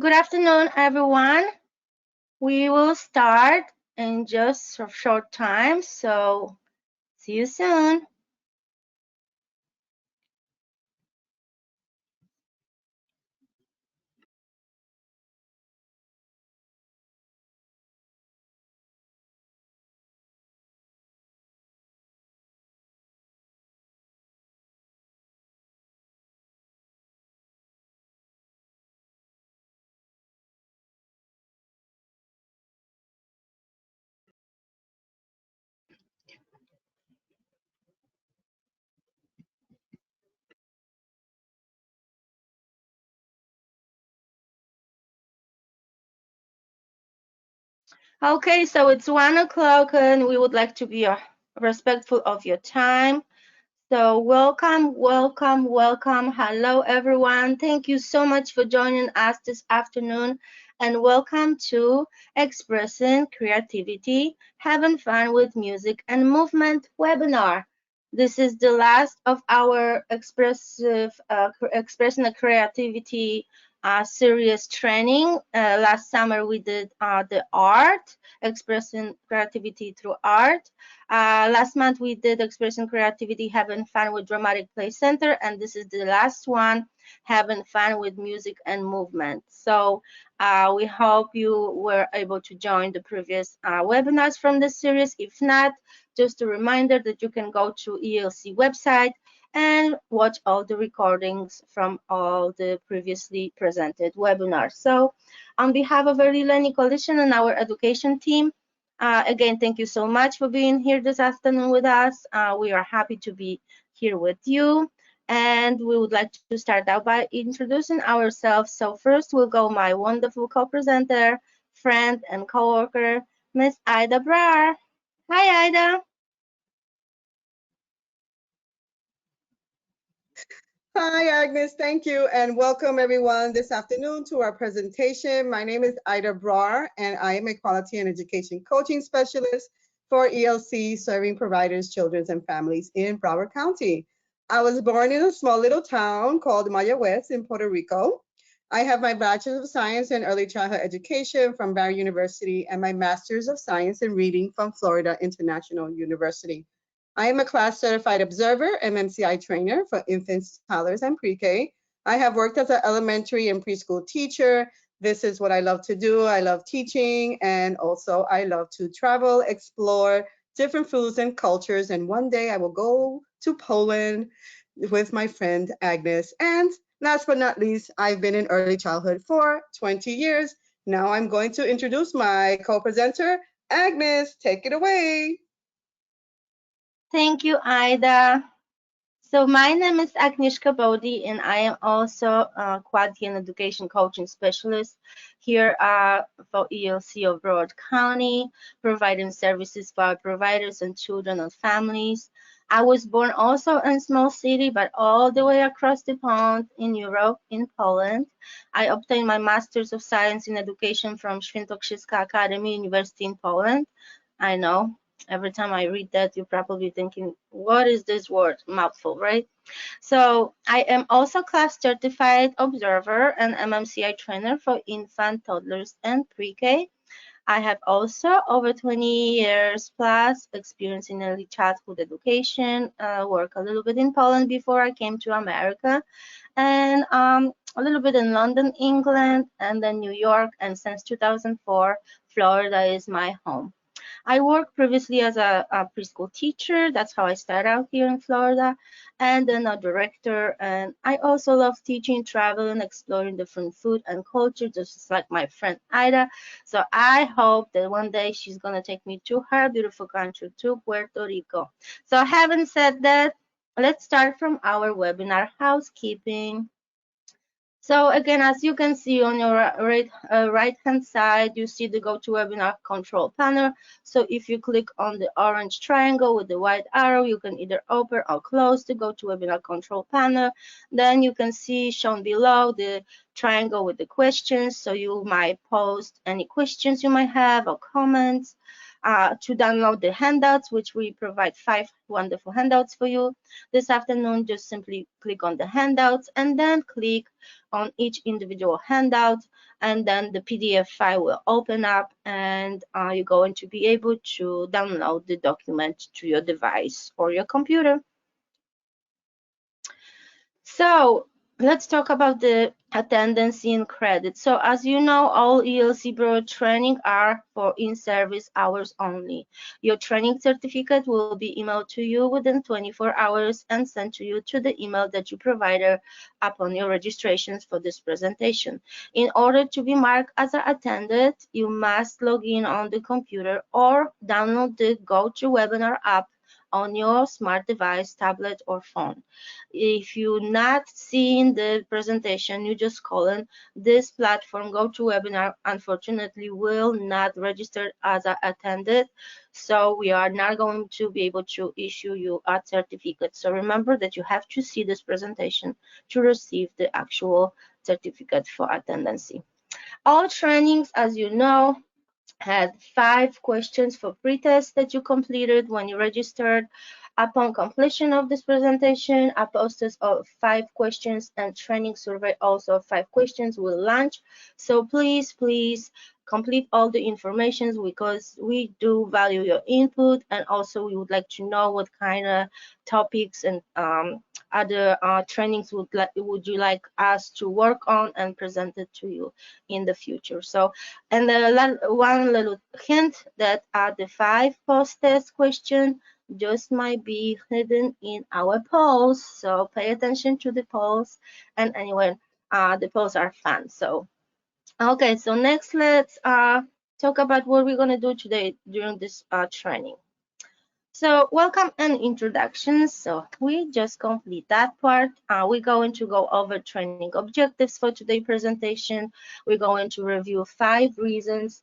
Good afternoon, everyone. We will start in just a short time, so see you soon. Okay, so it's 1 o'clock, and we would like to be respectful of your time. So, welcome, welcome, welcome. Hello, everyone. Thank you so much for joining us this afternoon, and welcome to Expressing Creativity, Having Fun with Music and Movement webinar. This is the last of our Expressing the Creativity series training. Last summer, we did the art, expressing creativity through art. Last month we did Expressing Creativity, Having Fun with Dramatic Play Center, and this is the last one, Having Fun with Music and Movement. So we hope you were able to join the previous webinars from this series. If not, just a reminder that you can go to ELC website and watch all the recordings from all the previously presented webinars. So on behalf of Early Learning Coalition and our education team, again, thank you so much for being here this afternoon with us. We are happy to be here with you. And we would like to start out by introducing ourselves. So first will go my wonderful co-presenter, friend, and co-worker, Miss Ida Brar. Hi, Ida. Hi, Agnes. Thank you, and welcome everyone this afternoon to our presentation. My name is Ida Brar, and I am a quality and education coaching specialist for ELC, serving providers, children, and families in Broward County. I was born in a small little town called Maya West in Puerto Rico. I have my Bachelor of Science in Early Childhood Education from Barry University and my Master's of Science in Reading from Florida International University. I am a class certified observer and MCI trainer for infants, toddlers, and pre-K. I have worked as an elementary and preschool teacher. This is what I love to do. I love teaching, and also I love to travel, explore different foods and cultures. And one day I will go to Poland with my friend Agnes. And last but not least, I've been in early childhood for 20 years. Now I'm going to introduce my co-presenter, Agnes. Take it away. Thank you, Ida. So my name is Agnieszka Bodhi, and I am also a quality and education coaching specialist here for ELC of Broward County, providing services for our providers and children and families. I was born also in a small city, but all the way across the pond in Europe, in Poland. I obtained my Master's of Science in Education from Świętokrzyska Academy University in Poland. I know, every time I read that, you're probably thinking, what is this word? Mouthful, right? So I am also class certified observer and MMCI trainer for infant, toddlers, and pre-K. I have also over 20 years plus experience in early childhood education, work a little bit in Poland before I came to America, and a little bit in London, England, and then New York, and since 2004, Florida is my home. I worked previously as a preschool teacher. That's how I started out here in Florida, and then a director. And I also love teaching, traveling, exploring different food and culture, just like my friend Ida. So I hope that one day she's gonna take me to her beautiful country, to Puerto Rico. So having said that, let's start from our webinar housekeeping. So again, as you can see on your right hand side, you see the GoToWebinar control panel. So if you click on the orange triangle with the white arrow, you can either open or close the GoToWebinar control panel. Then you can see shown below the triangle with the questions. So you might post any questions you might have or comments. to download the handouts, which we provide 5 wonderful handouts for you this afternoon. Just simply click on the handouts and then click on each individual handout, and then the PDF file will open up, and you're going to be able to download the document to your device or your computer. So let's talk about the attendance and credit. So as you know, all ELC Bureau training are for in-service hours only. Your training certificate will be emailed to you within 24 hours and sent to you to the email that you provided upon your registrations for this presentation. In order to be marked as an attended, you must log in on the computer or download the GoToWebinar app on your smart device, tablet, or phone. If you're not seeing the presentation, you just call in this platform, GoToWebinar, unfortunately will not register as a attended, so we are not going to be able to issue you a certificate. So remember that you have to see this presentation to receive the actual certificate for attendancy. All trainings, as you know, had 5 questions for pretest that you completed when you registered. Upon completion of this presentation, a process of 5 questions and training survey also 5 questions will launch. So please complete all the information, because we do value your input, and also we would like to know what kind of topics and other trainings would you like us to work on and present it to you in the future. So, and one little hint that the 5 post-test questions just might be hidden in our polls, so pay attention to the polls, and anyway, the polls are fun. So okay, so next let's talk about what we're going to do today during this training. So welcome and introductions. So we just complete that part. We're going to go over training objectives for today's presentation. We're going to review 5 reasons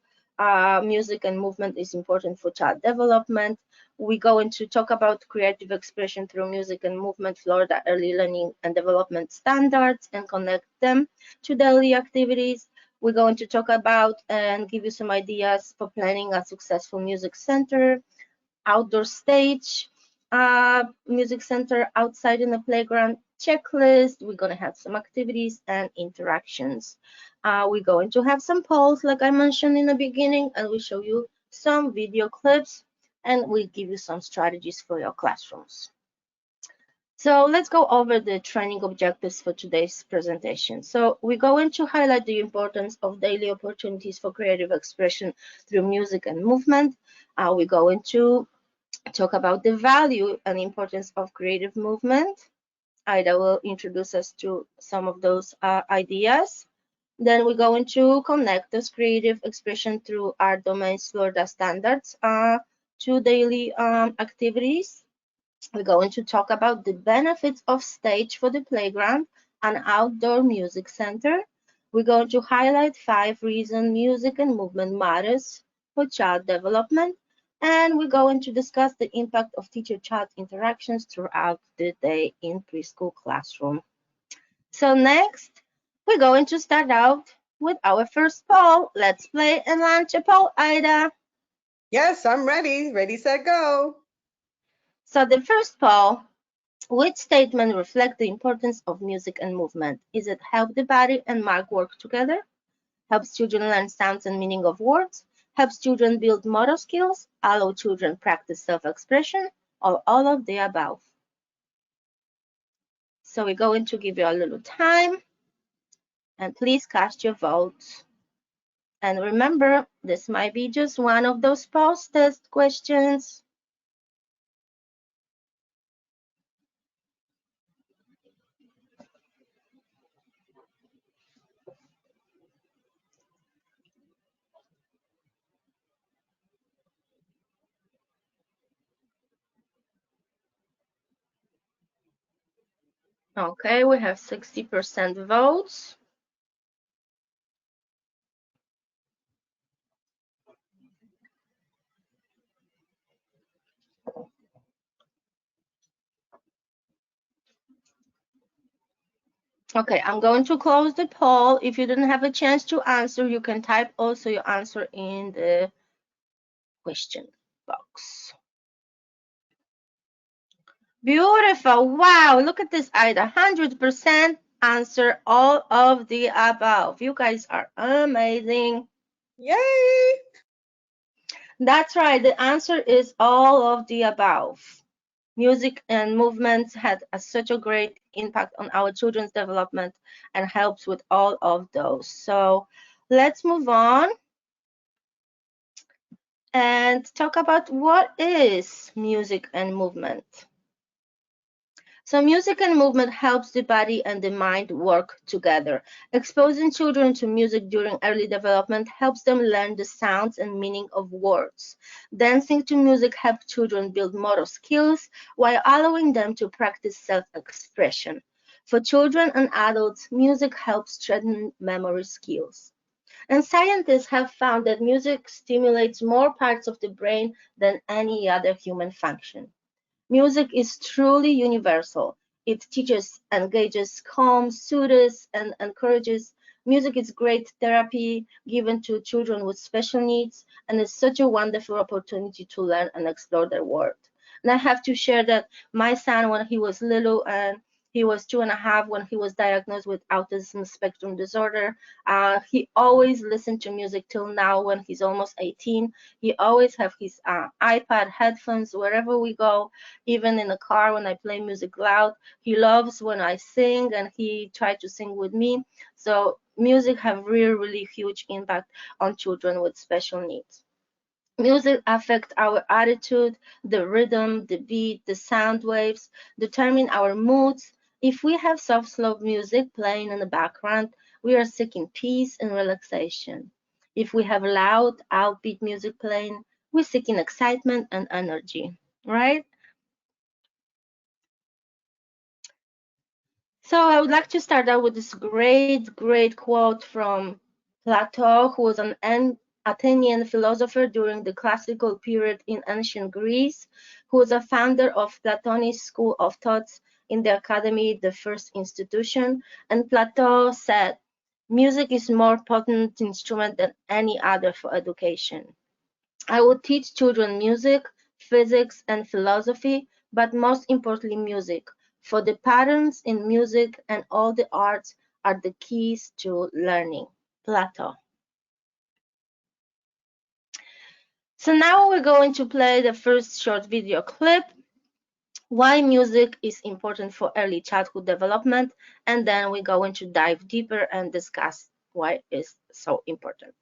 music and movement is important for child development. We're going to talk about creative expression through music and movement, Florida early learning and development standards, and connect them to daily activities. We're going to talk about and give you some ideas for planning a successful music center, outdoor stage, music center outside in the playground, checklist. We're going to have some activities and interactions. We're going to have some polls, like I mentioned in the beginning, and we show you some video clips, and we give you some strategies for your classrooms. So let's go over the training objectives for today's presentation. So we're going to highlight the importance of daily opportunities for creative expression through music and movement. We're going to talk about the value and importance of creative movement. Ida will introduce us to some of those ideas. Then we're going to connect this creative expression through our domain's Florida standards to daily activities. We're going to talk about the benefits of stage for the playground and outdoor music center. We're going to highlight 5 reasons music and movement matters for child development. And we're going to discuss the impact of teacher-child interactions throughout the day in preschool classroom. So next, we're going to start out with our first poll. Let's play and launch a poll, Ida. Yes, I'm ready. Ready, set, go. So the first poll, which statement reflects the importance of music and movement? Is it help the body and mind work together? Helps children learn sounds and meaning of words? Helps children build motor skills? Allow children practice self-expression? Or all of the above? So we're going to give you a little time, and please cast your votes. And remember, this might be just one of those post-test questions. Okay, we have 60% votes. Okay, I'm going to close the poll. If you didn't have a chance to answer, you can type also your answer in the question box. Beautiful. Wow, look at this, Ida. 100% answer all of the above. You guys are amazing. Yay! That's right. The answer is all of the above. Music and movement had such a great impact on our children's development and helps with all of those. So let's move on and talk about what is music and movement. So music and movement helps the body and the mind work together. Exposing children to music during early development helps them learn the sounds and meaning of words. Dancing to music helps children build motor skills while allowing them to practice self-expression. For children and adults, music helps strengthen memory skills. And scientists have found that music stimulates more parts of the brain than any other human function. Music is truly universal. It teaches, engages, calms, soothes, and encourages. Music is great therapy given to children with special needs and is such a wonderful opportunity to learn and explore their world. And I have to share that my son, when he was little and he was 2.5 when he was diagnosed with autism spectrum disorder, he always listened to music till now when he's almost 18. He always have his iPad headphones wherever we go, even in the car when I play music loud. He loves when I sing and he tried to sing with me. So music have really, really huge impact on children with special needs. Music affects our attitude, the rhythm, the beat, the sound waves, determine our moods. If we have soft, slow music playing in the background, we are seeking peace and relaxation. If we have loud, upbeat music playing, we're seeking excitement and energy, right? So I would like to start out with this great, great quote from Plato, who was an Athenian philosopher during the classical period in ancient Greece, who was a founder of Platonic school of thoughts in the academy, the first institution. And Plato said, music is more potent instrument than any other for education. I would teach children music, physics, and philosophy, but most importantly music, for the patterns in music and all the arts are the keys to learning. Plato. So now we're going to play the first short video clip, why music is important for early childhood development, and then we're going to dive deeper and discuss why it's so important.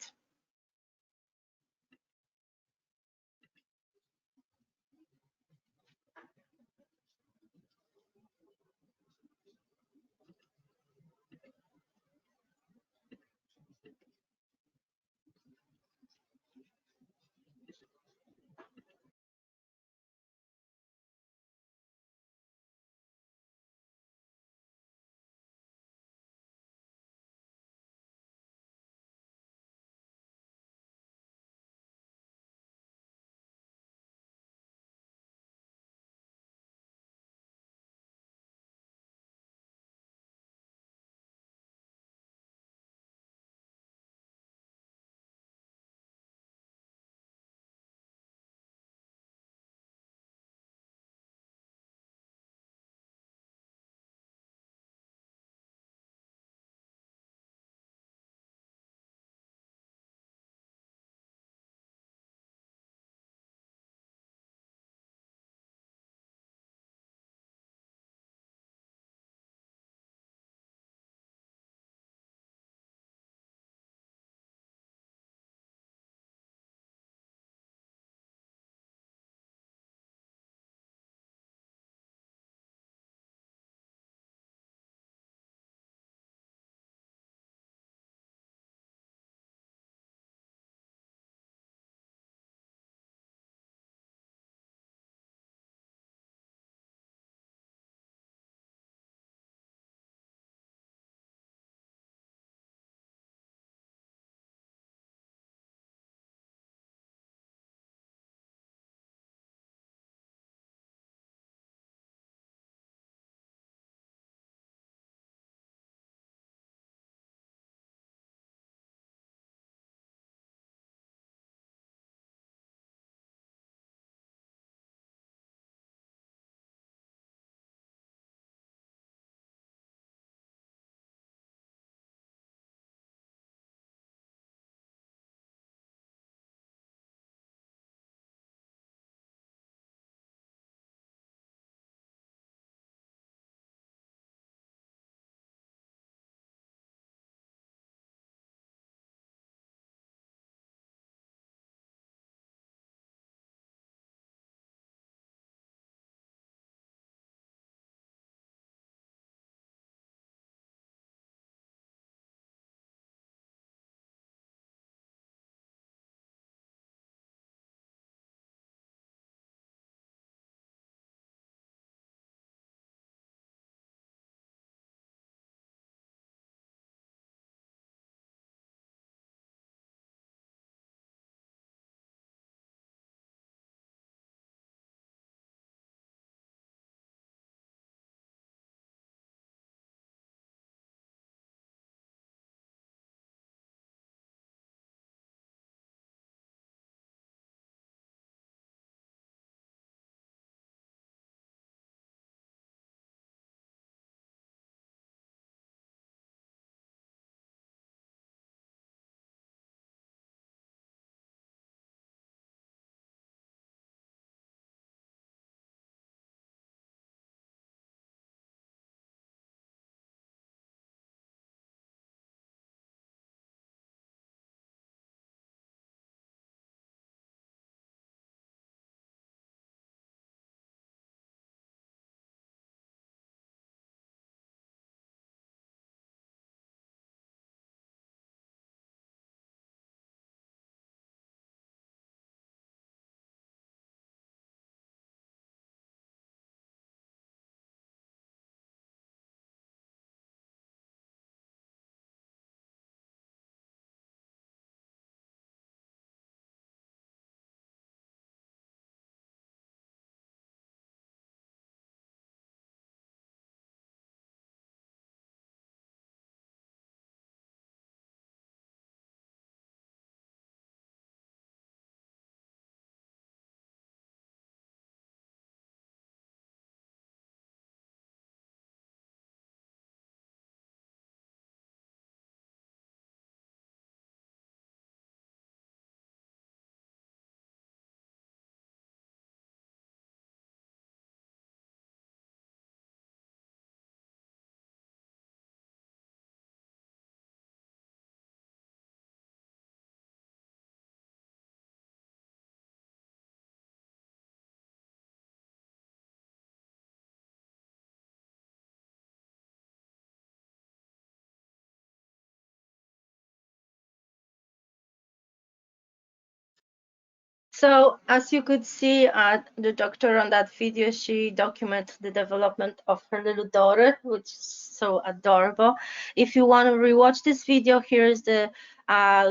So as you could see, the doctor on that video, she documented the development of her little daughter, which is so adorable. If you want to rewatch this video, here's the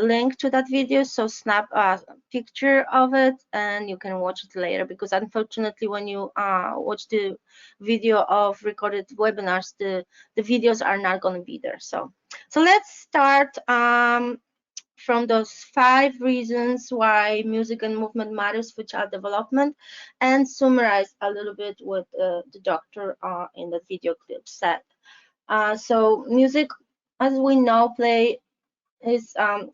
link to that video. So snap a picture of it and you can watch it later, because unfortunately when you watch the video of recorded webinars, the videos are not going to be there. So let's start from those 5 reasons why music and movement matters for child development, and summarize a little bit what the doctor in the video clip said. So music, as we know,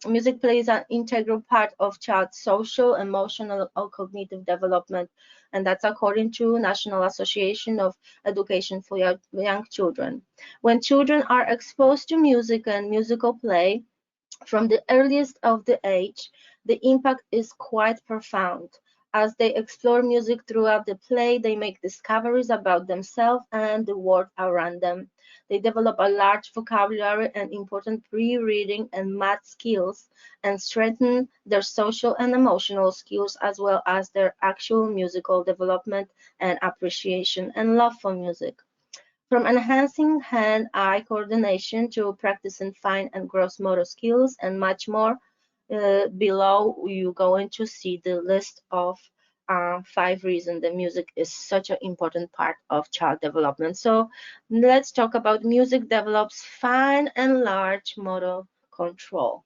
music plays an integral part of child's social, emotional, or cognitive development, and that's according to National Association of Education for Young Children. When children are exposed to music and musical play, from the earliest of the age, the impact is quite profound. As they explore music throughout the play, they make discoveries about themselves and the world around them. They develop a large vocabulary and important pre-reading and math skills, and strengthen their social and emotional skills, as well as their actual musical development and appreciation and love for music. From enhancing hand-eye coordination to practicing fine and gross motor skills and much more, below you're going to see the list of 5 reasons that music is such an important part of child development. So let's talk about music develops fine and large motor control.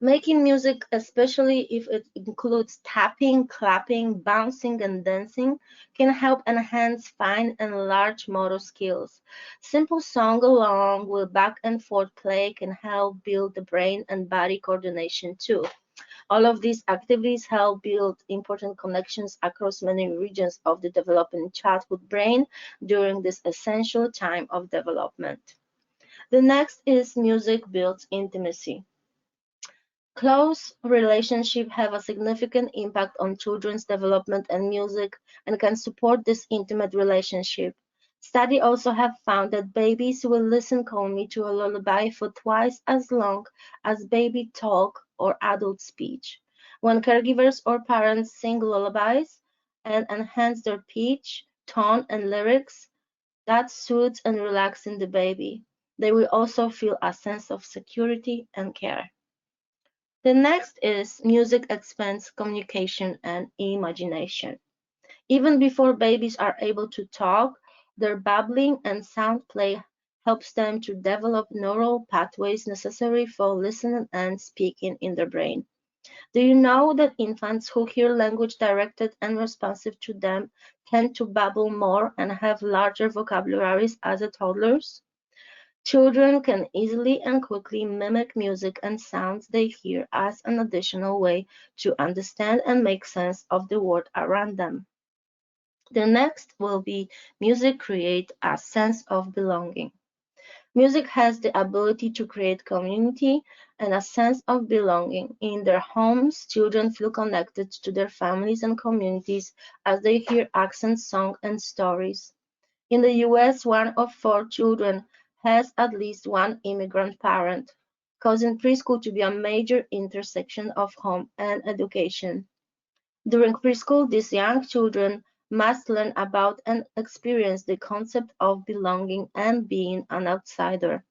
Making music, especially if it includes tapping, clapping, bouncing, and dancing, can help enhance fine and large motor skills. Simple song along with back and forth play can help build the brain and body coordination too. All of these activities help build important connections across many regions of the developing childhood brain during this essential time of development. The next is music builds intimacy. Close relationships have a significant impact on children's development, and music and can support this intimate relationship. Studies also have found that babies will listen calmly to a lullaby for twice as long as baby talk or adult speech. When caregivers or parents sing lullabies and enhance their pitch, tone, and lyrics, that soothes and relaxes the baby. They will also feel a sense of security and care. The next is music expands communication and imagination. Even before babies are able to talk, their babbling and sound play helps them to develop neural pathways necessary for listening and speaking in their brain. Do you know that infants who hear language directed and responsive to them tend to babble more and have larger vocabularies as toddlers? Children can easily and quickly mimic music and sounds they hear as an additional way to understand and make sense of the world around them. The next will be music create a sense of belonging. Music has the ability to create community and a sense of belonging. In their homes, children feel connected to their families and communities as they hear accents, songs, and stories. In the US, 1 of 4 children has at least one immigrant parent, causing preschool to be a major intersection of home and education. During preschool, these young children must learn about and experience the concept of belonging and being an outsider.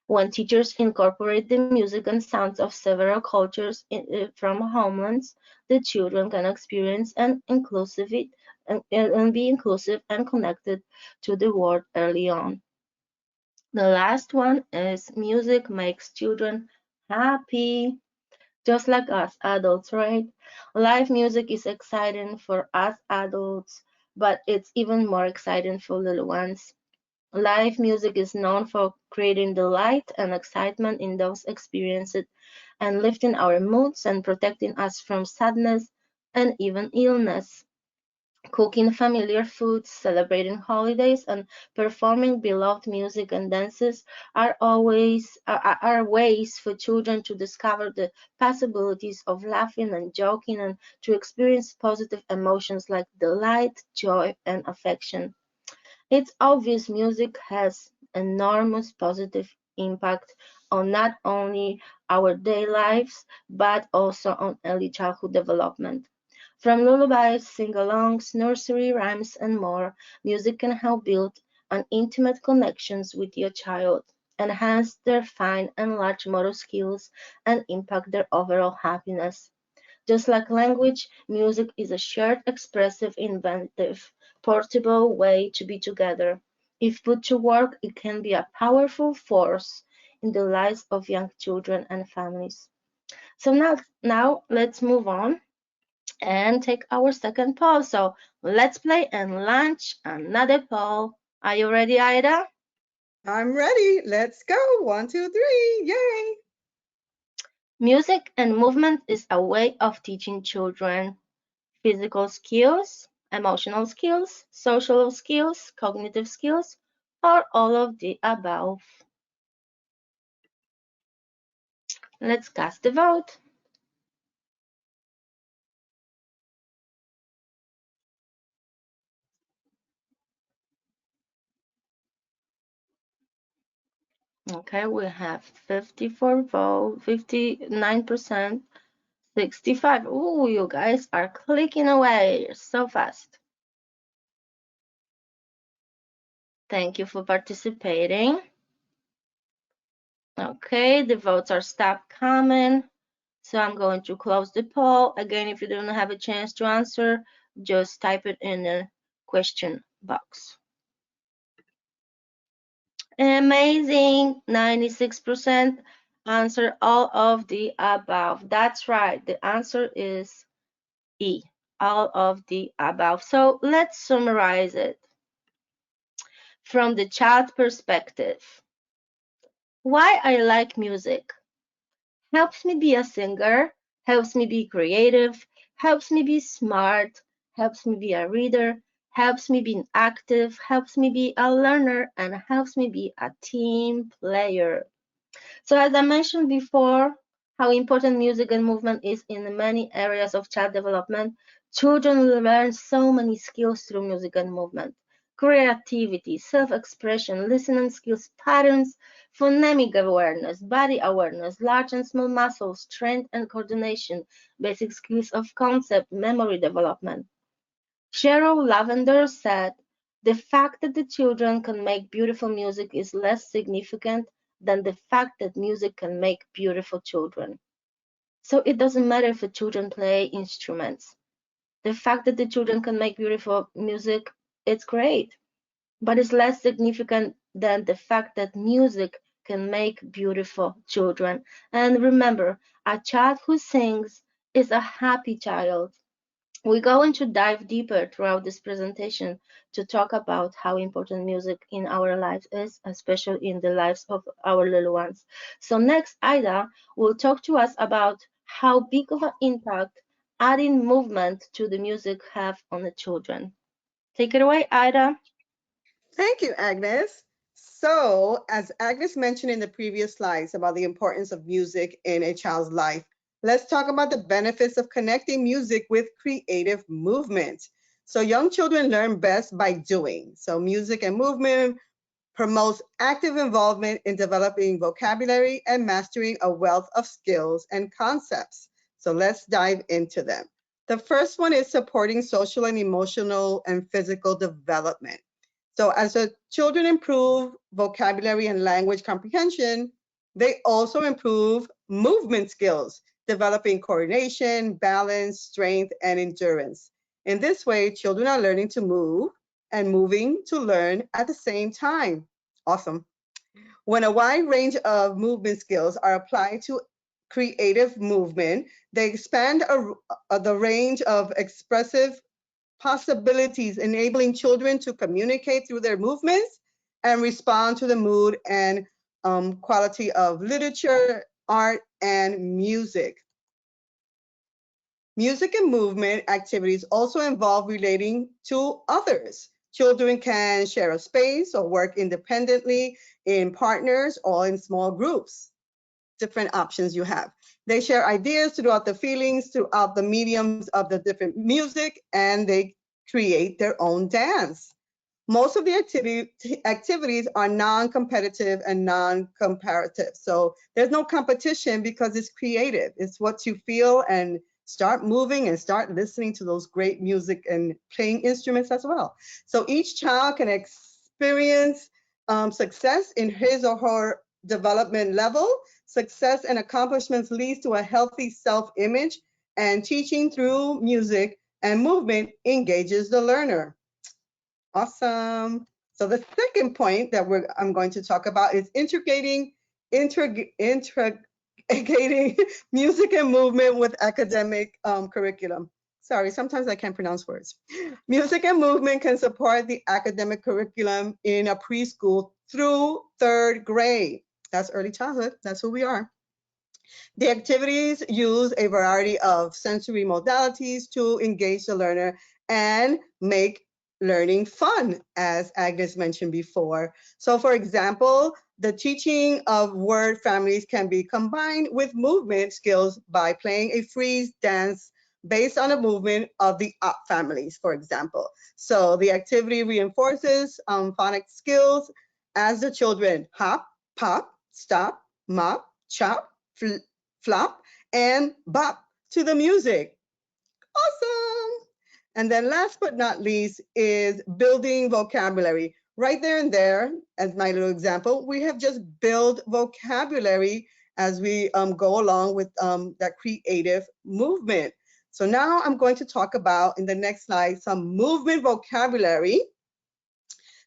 When teachers incorporate the music and sounds of several cultures from homelands, the children can experience and be inclusive and connected to the world early on. The last one is music makes children happy, just like us adults, right? Live music is exciting for us adults, but it's even more exciting for little ones. Live music is known for creating delight and excitement in those experiences and lifting our moods and protecting us from sadness and even illness. Cooking familiar foods, celebrating holidays, and performing beloved music and dances are ways for children to discover the possibilities of laughing and joking and to experience positive emotions like delight, joy, and affection. It's obvious music has enormous positive impact on not only our daily lives but also on early childhood development. From lullabies, sing-alongs, nursery rhymes, and more, music can help build an intimate connections with your child, enhance their fine and large motor skills, and impact their overall happiness. Just like language, music is a shared, expressive, inventive, portable way to be together. If put to work, it can be a powerful force in the lives of young children and families. So now let's move on and take our second poll. So let's play and launch another poll. Are you ready, Ida? I'm ready. Let's go. One, two, three. Yay. Music and movement is a way of teaching children physical skills, emotional skills, social skills, cognitive skills, or all of the above. Let's cast the vote. Okay, we have 54 vote, 59%, 65. Ooh, you guys are clicking away so fast. Thank you for participating. Okay, the votes are stopped coming. So I'm going to close the poll. Again, if you don't have a chance to answer, just type it in the question box. Amazing, 96% answer all of the above. That's right, the answer is E, all of the above. So let's summarize it from the child perspective. Why I like music? Helps me be a singer, helps me be creative, helps me be smart, helps me be a reader, helps me be active, helps me be a learner, and helps me be a team player. So as I mentioned before, how important music and movement is in many areas of child development, children will learn so many skills through music and movement. Creativity, self-expression, listening skills, patterns, phonemic awareness, body awareness, large and small muscles, strength and coordination, basic skills of concept, memory development. Cheryl Lavender said, "The fact that the children can make beautiful music is less significant than the fact that music can make beautiful children." So it doesn't matter if the children play instruments. The fact that the children can make beautiful music, it's great, but it's less significant than the fact that music can make beautiful children. And remember, a child who sings is a happy child. We're going to dive deeper throughout this presentation to talk about how important music in our lives is, especially in the lives of our little ones. So next, Ida will talk to us about how big of an impact adding movement to the music have on the children. Take it away, Ida. Thank you, Agnes. So, as Agnes mentioned in the previous slides about the importance of music in a child's life, let's talk about the benefits of connecting music with creative movement. So, young children learn best by doing. So, music and movement promotes active involvement in developing vocabulary and mastering a wealth of skills and concepts. So, let's dive into them. The first one is supporting social and emotional and physical development. So as the children improve vocabulary and language comprehension, they also improve movement skills, developing coordination, balance, strength, and endurance. In this way, children are learning to move and moving to learn at the same time. Awesome. When a wide range of movement skills are applied to creative movement, they expand the range of expressive possibilities, enabling children to communicate through their movements and respond to the mood and quality of literature, art, and music. Music and movement activities also involve relating to others. Children can share a space or work independently in partners or in small groups. Different options you have. They share ideas throughout the feelings, throughout the mediums of the different music, and they create their own dance. Most of the activities are non-competitive and non-comparative. So there's no competition because it's creative. It's what you feel and start moving and start listening to those great music and playing instruments as well. So each child can experience success in his or her development level. Success and accomplishments leads to a healthy self-image, and teaching through music and movement engages the learner. Awesome. So the second point that I'm going to talk about is integrating music and movement with academic curriculum. Sorry, sometimes I can't pronounce words. Music and movement can support the academic curriculum in a preschool through third grade. That's early childhood. That's who we are. The activities use a variety of sensory modalities to engage the learner and make learning fun, as Agnes mentioned before. So for example, the teaching of word families can be combined with movement skills by playing a freeze dance based on a movement of the up families, for example. So the activity reinforces phonic skills as the children hop, pop, stop, mop, chop, flop, and bop to the music. Awesome. And then last but not least is building vocabulary. Right there and there, as my little example, we have just built vocabulary as we go along with that creative movement. So now I'm going to talk about in the next slide some movement vocabulary.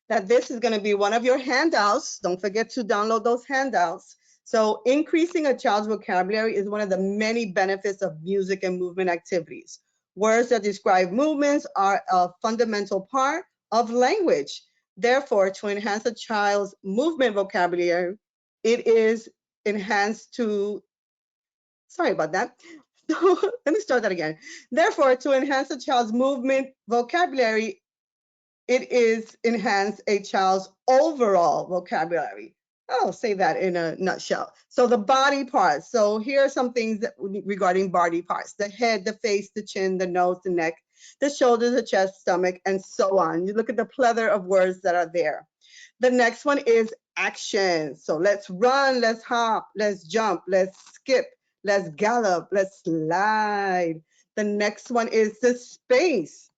That this is going to be one of your handouts. Don't forget to download those handouts. So increasing a child's vocabulary is one of the many benefits of music and movement activities. Words that describe movements are a fundamental part of language. Therefore, to enhance a child's movement vocabulary, it is enhanced to, sorry about that. So let me start that again. Therefore, to enhance a child's movement vocabulary, it is enhance a child's overall vocabulary. I'll say that in a nutshell. So the body parts. So here are some things that regarding body parts: the head, the face, the chin, the nose, the neck, the shoulders, the chest, stomach, and so on. You look at the plethora of words that are there. The next one is action. So let's run, let's hop, let's jump, let's skip, let's gallop, let's slide. The next one is the space.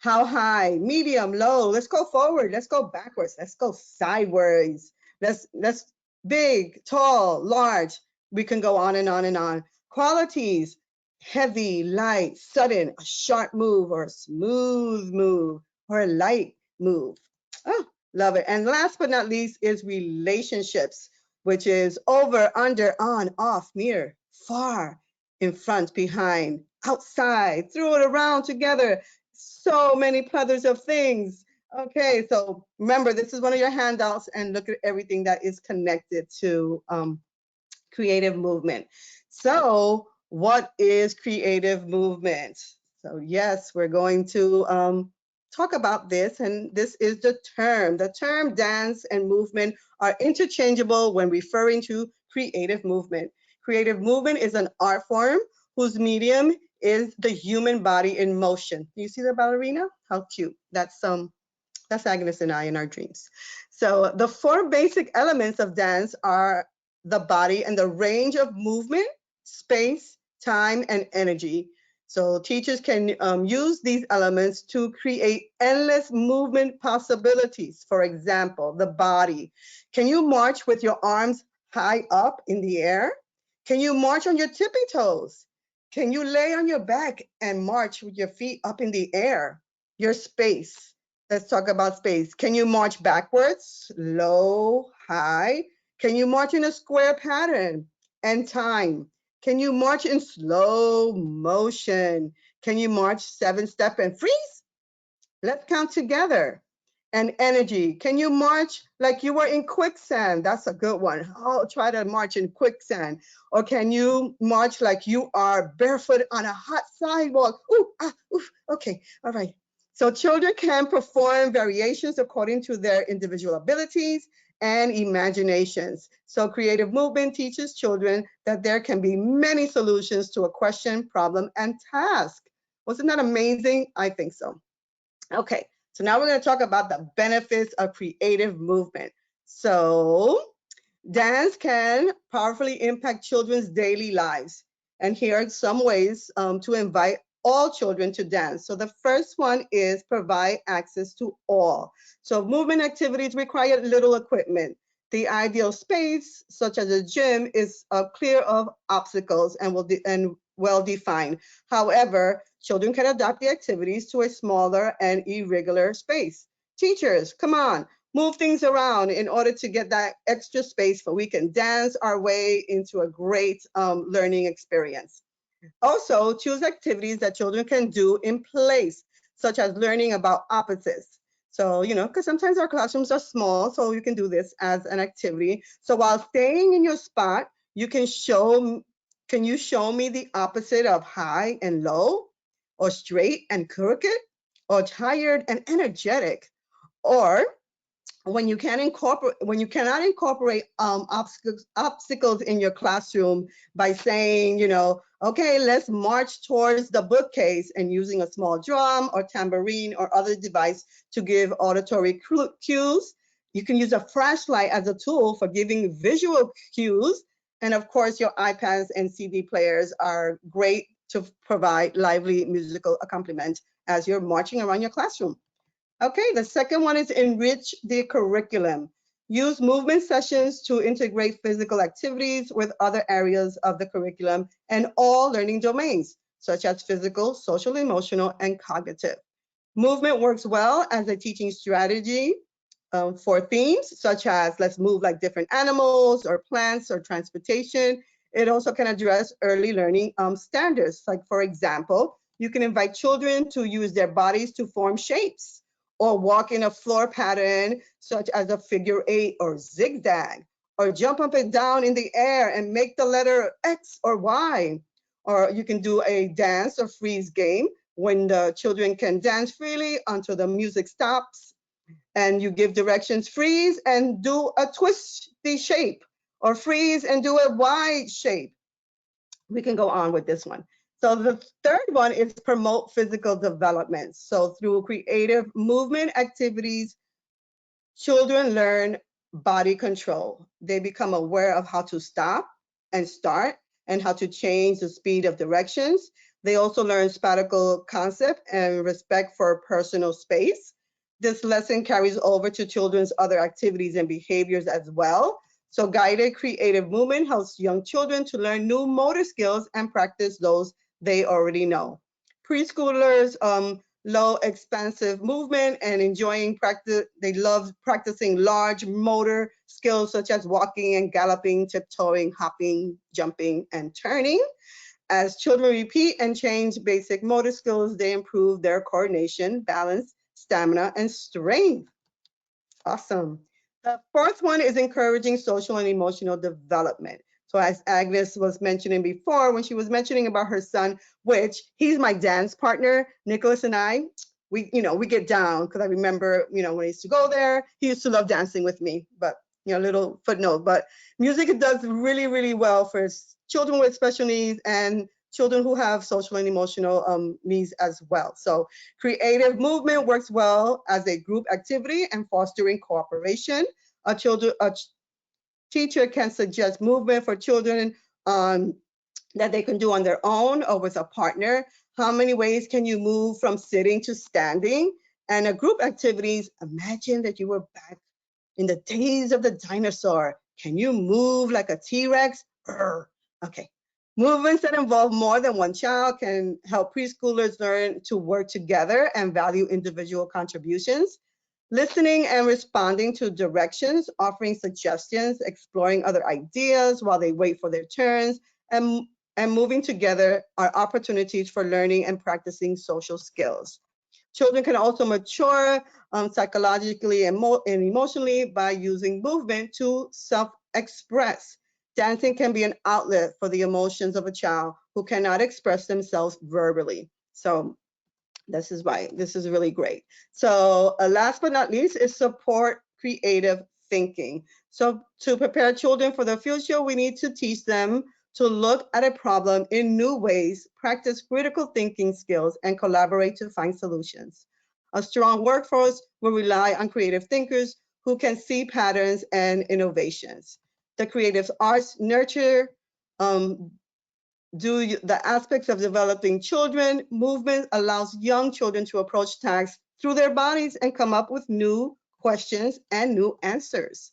How high, medium, low. Let's go forward. Let's go backwards. Let's go sideways. Let's big, tall, large. We can go on and on and on. Qualities: heavy, light, sudden, a sharp move or a smooth move or a light move. Oh, love it. And last but not least is relationships, which is over, under, on, off, near, far, in front, behind, outside, through it around, together. So many plethora of things. Okay, so remember, this is one of your handouts, and look at everything that is connected to creative movement. So what is creative movement? So yes, we're going to talk about this, and this is the term. The term dance and movement are interchangeable when referring to creative movement. Creative movement is an art form whose medium is the human body in motion. You see the ballerina? How cute. That's Agnes and I in our dreams. So the four basic elements of dance are the body and the range of movement, space, time, and energy. So teachers can use these elements to create endless movement possibilities. For example, the body. Can you march with your arms high up in the air? Can you march on your tippy toes? Can you lay on your back and march with your feet up in the air? Your space. Let's talk about space. Can you march backwards, low, high? Can you march in a square pattern? And time. Can you march in slow motion? Can you march 7-step and freeze? Let's count together. And energy. Can you march like you were in quicksand? That's a good one. Oh, try to march in quicksand. Or can you march like you are barefoot on a hot sidewalk? Ooh, ah, oof. Okay, all right. So children can perform variations according to their individual abilities and imaginations. So creative movement teaches children that there can be many solutions to a question, problem, and task. Wasn't that amazing? I think so. Okay, so now we're going to talk about the benefits of creative movement. So dance can powerfully impact children's daily lives. And here are some ways to invite all children to dance. So the first one is provide access to all. So movement activities require little equipment. The ideal space, such as a gym, is clear of obstacles and well defined. However, children can adapt the activities to a smaller and irregular space. Teachers, come on, move things around in order to get that extra space so we can dance our way into a great learning experience. Also, choose activities that children can do in place, such as learning about opposites. So, because sometimes our classrooms are small, so you can do this as an activity. So while staying in your spot, can you show me the opposite of high and low, or straight and crooked, or tired and energetic? Or when you cannot incorporate obstacles in your classroom by saying, okay, let's march towards the bookcase, and using a small drum or tambourine or other device to give auditory cues. You can use a flashlight as a tool for giving visual cues. And of course, your iPads and CD players are great to provide lively musical accompaniment as you're marching around your classroom. Okay, the second one is enrich the curriculum. Use movement sessions to integrate physical activities with other areas of the curriculum and all learning domains, such as physical, social, emotional, and cognitive. Movement works well as a teaching strategy for themes such as let's move like different animals or plants or transportation. It also can address early learning standards. Like, for example, you can invite children to use their bodies to form shapes or walk in a floor pattern such as a figure eight or zigzag, or jump up and down in the air and make the letter X or Y. Or you can do a dance or freeze game when the children can dance freely until the music stops, and you give directions: freeze and do a twisty shape, or freeze and do a wide shape. We can go on with this one. So the third one is promote physical development. So through creative movement activities, children learn body control. They become aware of how to stop and start and how to change the speed of directions. They also learn spatial concept and respect for personal space. This lesson carries over to children's other activities and behaviors as well. So guided creative movement helps young children to learn new motor skills and practice those they already know. Preschoolers low expansive movement and enjoying practice. They love practicing large motor skills such as walking and galloping, tiptoeing, hopping, jumping, and turning. As children repeat and change basic motor skills, they improve their coordination, balance, stamina, and strength. Awesome. The fourth one is encouraging social and emotional development. So as Agnes was mentioning before, when she was mentioning about her son, which he's my dance partner, Nicholas and I, we get down because I remember, when I used to go there, he used to love dancing with me, but little footnote, but music does really, really well for children with special needs and children who have social and emotional needs as well. So creative movement works well as a group activity and fostering cooperation. A teacher can suggest movement for children that they can do on their own or with a partner. How many ways can you move from sitting to standing? And a group activities, imagine that you were back in the days of the dinosaur. Can you move like a T-Rex? Okay. Movements that involve more than one child can help preschoolers learn to work together and value individual contributions. Listening and responding to directions, offering suggestions, exploring other ideas while they wait for their turns, and, and moving together are opportunities for learning and practicing social skills. Children can also mature psychologically and emotionally by using movement to self-express. Dancing can be an outlet for the emotions of a child who cannot express themselves verbally. So this is why this is really great. So last but not least is support creative thinking. So to prepare children for the future, we need to teach them to look at a problem in new ways, practice critical thinking skills, and collaborate to find solutions. A strong workforce will rely on creative thinkers who can see patterns and innovations. The creative arts nurture um, The aspects of developing children. Movement allows young children to approach tasks through their bodies and come up with new questions and new answers.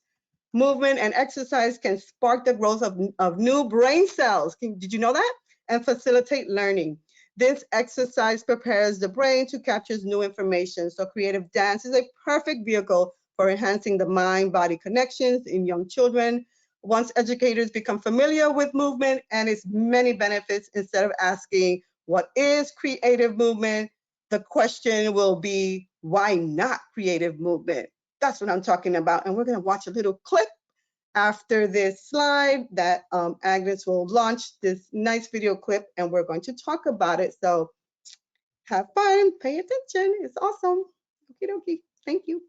Movement and exercise can spark the growth of new brain cells. Did you know that? And facilitate learning. This exercise prepares the brain to capture new information. So creative dance is a perfect vehicle for enhancing the mind-body connections in young children. Once educators become familiar with movement and its many benefits, instead of asking, what is creative movement? The question will be, why not creative movement? That's what I'm talking about. And we're going to watch a little clip after this slide that Agnes will launch this nice video clip, and we're going to talk about it. So have fun, pay attention. It's awesome. Okie dokie. Thank you.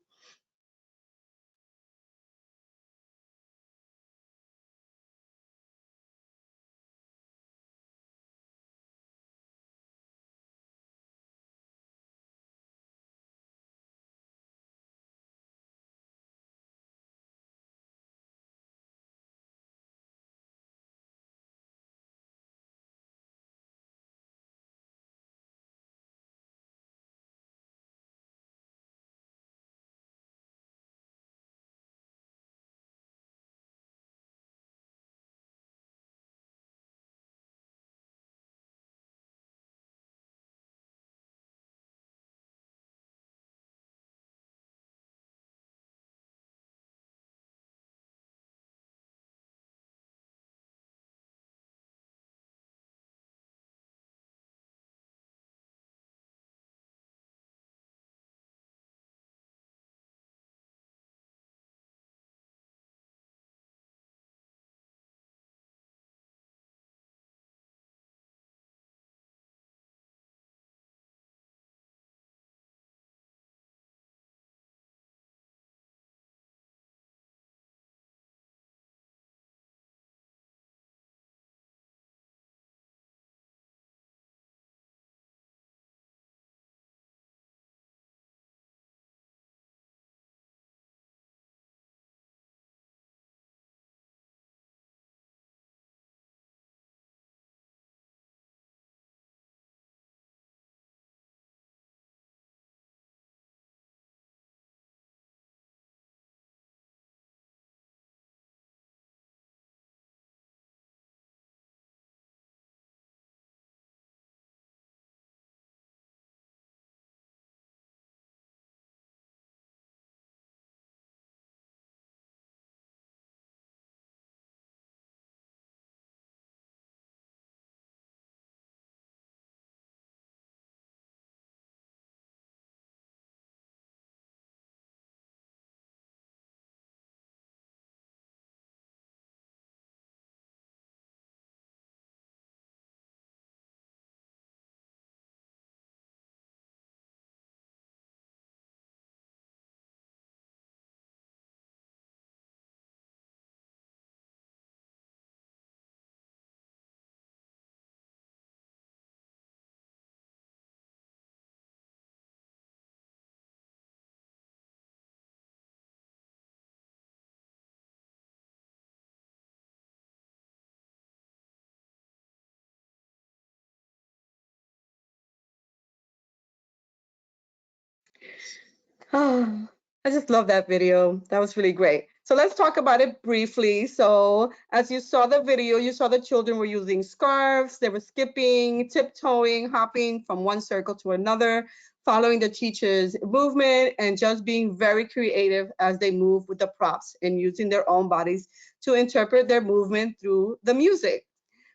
Oh, I just love that video. That was really great. So let's talk about it briefly. So as you saw the video, you saw the children were using scarves. They were skipping, tiptoeing, hopping from one circle to another, following the teacher's movement and just being very creative as they move with the props and using their own bodies to interpret their movement through the music.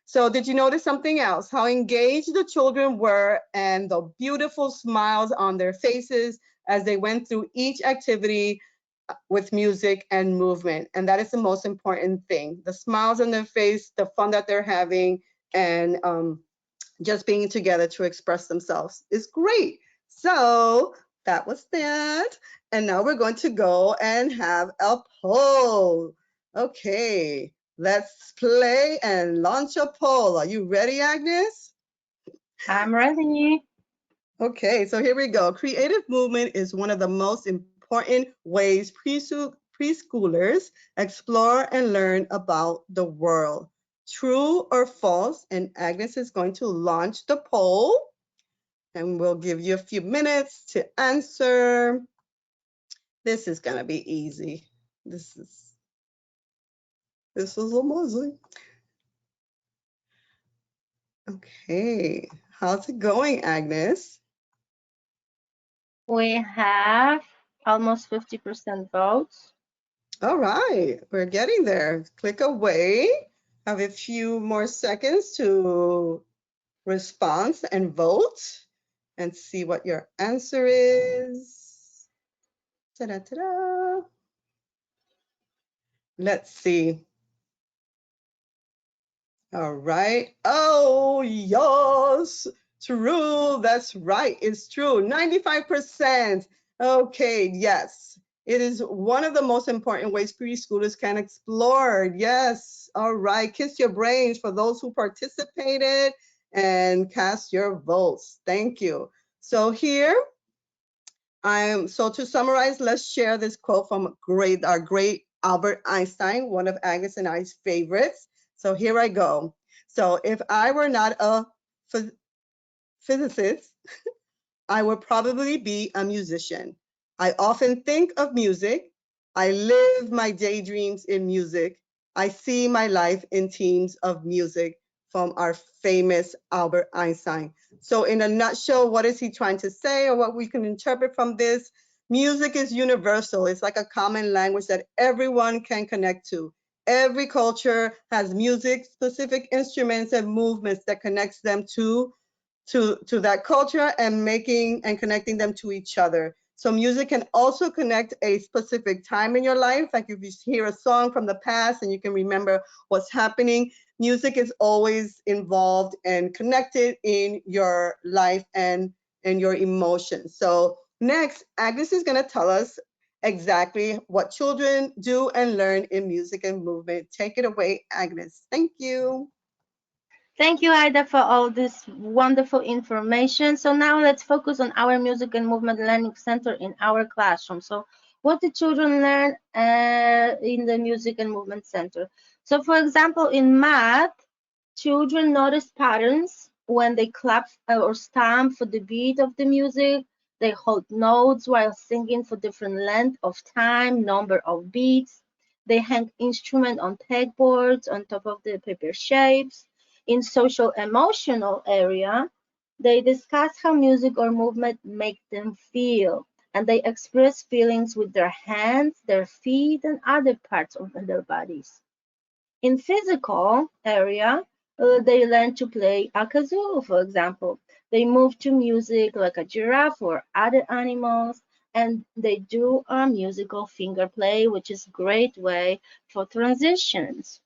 So did you notice something else? How engaged the children were and the beautiful smiles on their faces as they went through each activity with music and movement. And that is the most important thing. The smiles on their face, the fun that they're having, and just being together to express themselves is great. So that was that. And now we're going to go and have a poll. Okay, let's play and launch a poll. Are you ready, Agnes? I'm ready. Okay, so here we go. Creative movement is one of the most important ways preschoolers explore and learn about the world. true or false, and Agnes is going to launch the poll, and we'll give you a few minutes to answer. This is gonna be easy. This is this is amazing. Okay, how's it going, Agnes? We have almost 50% votes. All right, we're getting there. Click away. Have a few more seconds to respond and vote and see what your answer is. Ta-da, ta-da. Let's see. All right. Oh, yes. True. That's right. It's true. 95%. Okay. Yes. It is one of the most important ways preschoolers can explore. Yes. All right. Kiss your brains for those who participated and cast your votes. Thank you. So here, so to summarize, let's share this quote from our great Albert Einstein, one of Agnes and I's favorites. So here I go. So if I were not a physicist, I would probably be a musician. I often think of music. I live my daydreams in music. I see my life in themes of music from our famous Albert Einstein. So, in a nutshell, what is he trying to say, or what we can interpret from this? Music is universal. It's like a common language that everyone can connect to. Every culture has music, specific instruments, and movements that connects them to that culture and making and connecting them to each other. So music can also connect a specific time in your life. Like if you hear a song from the past and you can remember what's happening, music is always involved and connected in your life and in your emotions. So next, Agnes is going to tell us exactly what children do and learn in music and movement. Take it away, Agnes. Thank you. Thank you, Ida, for all this wonderful information. So now let's focus on our Music and Movement Learning Center in our classroom. So what do children learn in the Music and Movement Center? So for example, in math, children notice patterns when they clap or stamp for the beat of the music. They hold notes while singing for different length of time, number of beats. They hang instrument on pegboards on top of the paper shapes. In social emotional area, they discuss how music or movement make them feel, and they express feelings with their hands, their feet, and other parts of their bodies. In physical area, they learn to play a kazoo, for example. They move to music like a giraffe or other animals, and they do a musical finger play, which is a great way for transitions.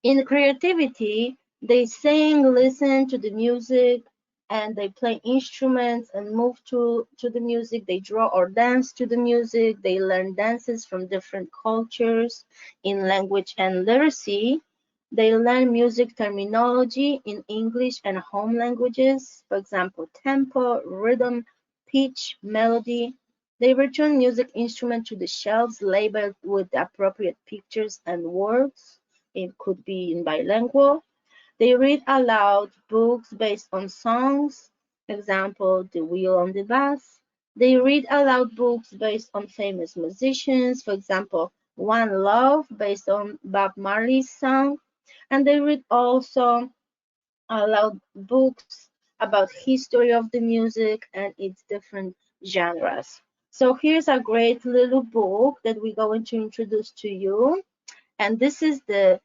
In creativity, they sing, listen to the music, and they play instruments and move to the music. They draw or dance to the music. They learn dances from different cultures. In language and literacy, they learn music terminology in English and home languages, for example, tempo, rhythm, pitch, melody. They return music instrument to the shelves labeled with the appropriate pictures and words. It could be in bilingual. They read aloud books based on songs, example, The Wheel on the Bus. They read aloud books based on famous musicians, for example, One Love based on Bob Marley's song. And they read also aloud books about history of the music and its different genres. So here's a great little book that we're going to introduce to you. And this is the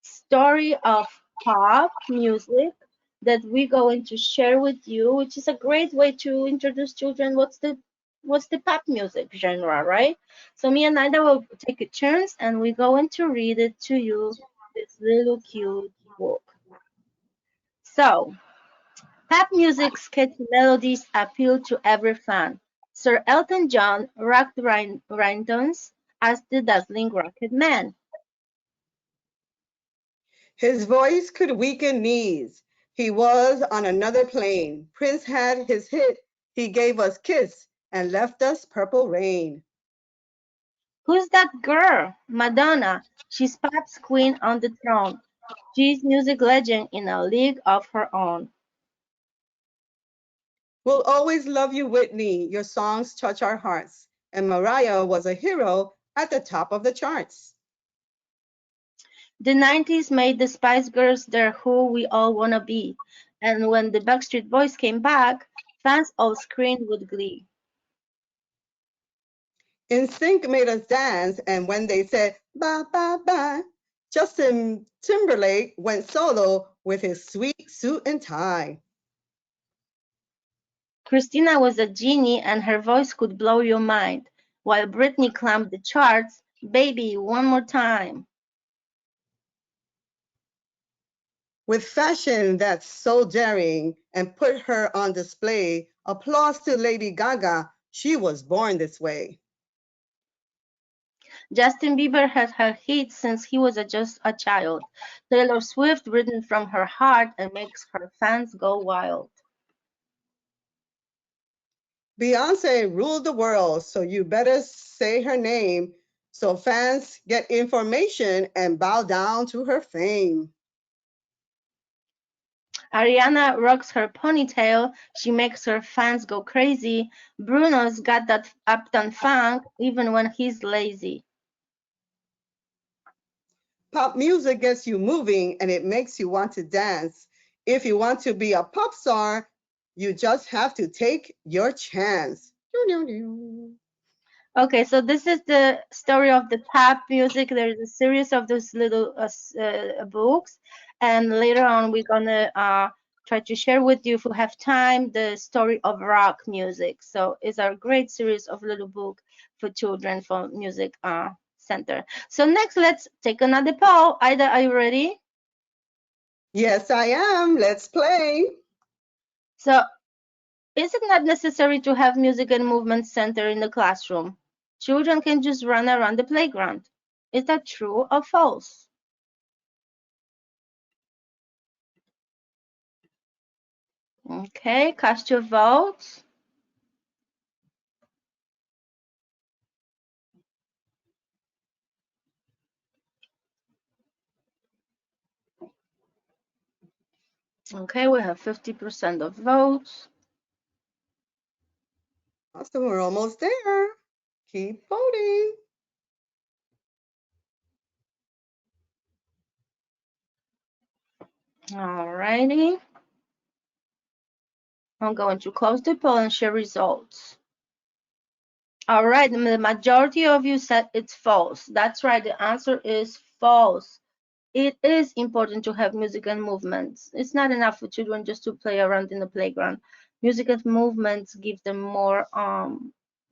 story of pop music that we're going to share with you, which is a great way to introduce children what's the pop music genre, right? So me and Ida will take a chance and we're going to read it to you, this little cute book. So, pop music's catchy melodies appeal to every fan. Sir Elton John rocked ringtones as the dazzling Rocket Man. His voice could weaken knees. He was on another plane. Prince had his hit. He gave us Kiss and left us Purple Rain. Who's that girl? Madonna. She's pop's queen on the throne. She's music legend in a league of her own. We'll always love you, Whitney. Your songs touch our hearts. And Mariah was a hero at the top of the charts. The 90s made the Spice Girls their who we all wanna be, and when the Backstreet Boys came back, fans all screamed with glee. In Sync made us dance, and when they said bye bye bye, Justin Timberlake went solo with his sweet suit and tie. Christina was a genie and her voice could blow your mind, while Britney climbed the charts, baby, one more time. With fashion that's so daring and put her on display, applause to Lady Gaga, she was born this way. Justin Bieber had her hits since he was just a child. Taylor Swift written from her heart and makes her fans go wild. Beyonce ruled the world, so you better say her name so fans get information and bow down to her fame. Ariana rocks her ponytail, she makes her fans go crazy. Bruno's got that uptown funk even when he's lazy. Pop music gets you moving and it makes you want to dance. If you want to be a pop star, you just have to take your chance. Okay, so this is the story of the pop music. There's a series of those little books, and later on we're gonna try to share with you, if we have time, the story of rock music. So it's a great series of little book for children from Music Center. So next, let's take another poll. Ida, are you ready? Yes, I am. Let's play. So is it not necessary to have music and movement center in the classroom? Children can just run around the playground. Is that true or false? Okay, cast your votes. Okay, we have 50% of votes. Awesome, we're almost there. Keep voting. Alrighty. I'm going to close the poll and share results. All right, the majority of you said it's false. That's right, the answer is false. It is important to have music and movements. It's not enough for children just to play around in the playground. Music and movements give them more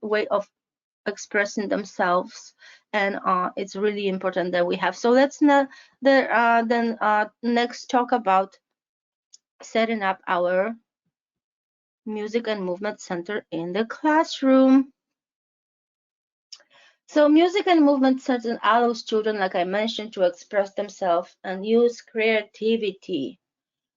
way of expressing themselves, and it's really important that we have. So let's then next talk about setting up our music and movement center in the classroom. So music and movement center allows children, like I mentioned, to express themselves and use creativity.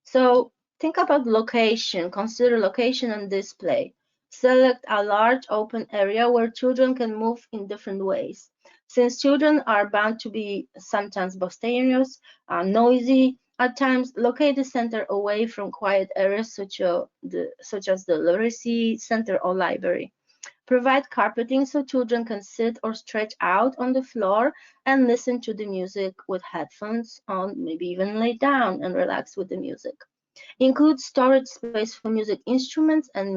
So think about location, consider location and display. Select a large open area where children can move in different ways. Since children are bound to be sometimes boisterous, noisy, at times locate the center away from quiet areas such as the literacy center or library. Provide carpeting so children can sit or stretch out on the floor and listen to the music with headphones on, maybe even lay down and relax with the music. Include storage space for music instruments and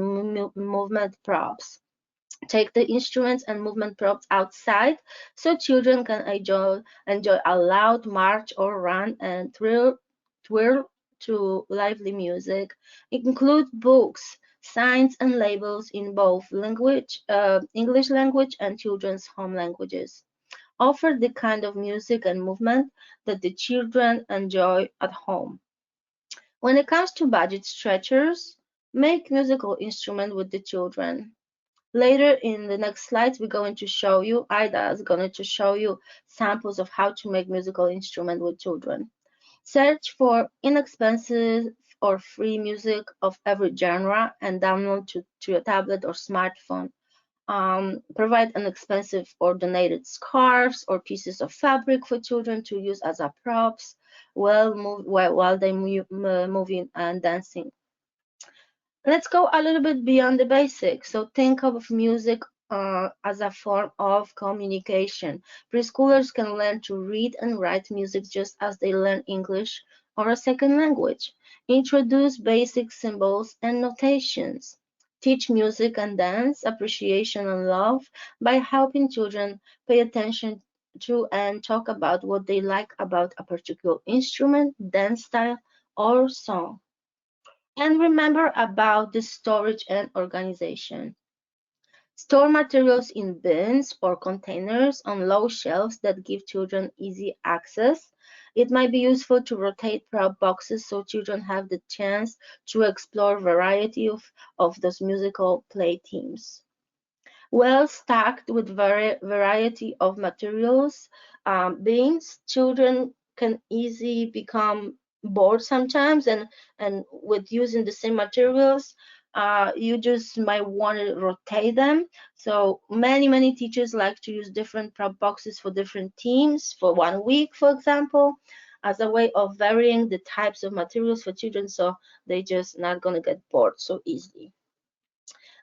movement props. Take the instruments and movement props outside so children can enjoy a loud march or run and twirl to lively music. Include books, signs, and labels in both English language and children's home languages. Offer the kind of music and movement that the children enjoy at home. When it comes to budget stretchers, make musical instrument with the children. Later in the next slides, we're going to show you, Ida is going to show you samples of how to make musical instrument with children. Search for inexpensive or free music of every genre and download to your tablet or smartphone. provide inexpensive or donated scarves or pieces of fabric for children to use as a props while they moving and dancing. Let's go a little bit beyond the basics. So think of music as a form of communication. Preschoolers can learn to read and write music just as they learn English or a second language. Introduce basic symbols and notations. Teach music and dance, appreciation and love by helping children pay attention to and talk about what they like about a particular instrument, dance style, or song. And remember about the storage and organization. Store materials in bins or containers on low shelves that give children easy access. It might be useful to rotate prop boxes so children have the chance to explore variety of those musical play themes. Well stacked with variety of materials, beings, children can easily become bored sometimes, and with using the same materials, you just might want to rotate them. So many teachers like to use different prop boxes for different teams for 1 week, for example, as a way of varying the types of materials for children, so they just not gonna get bored so easily.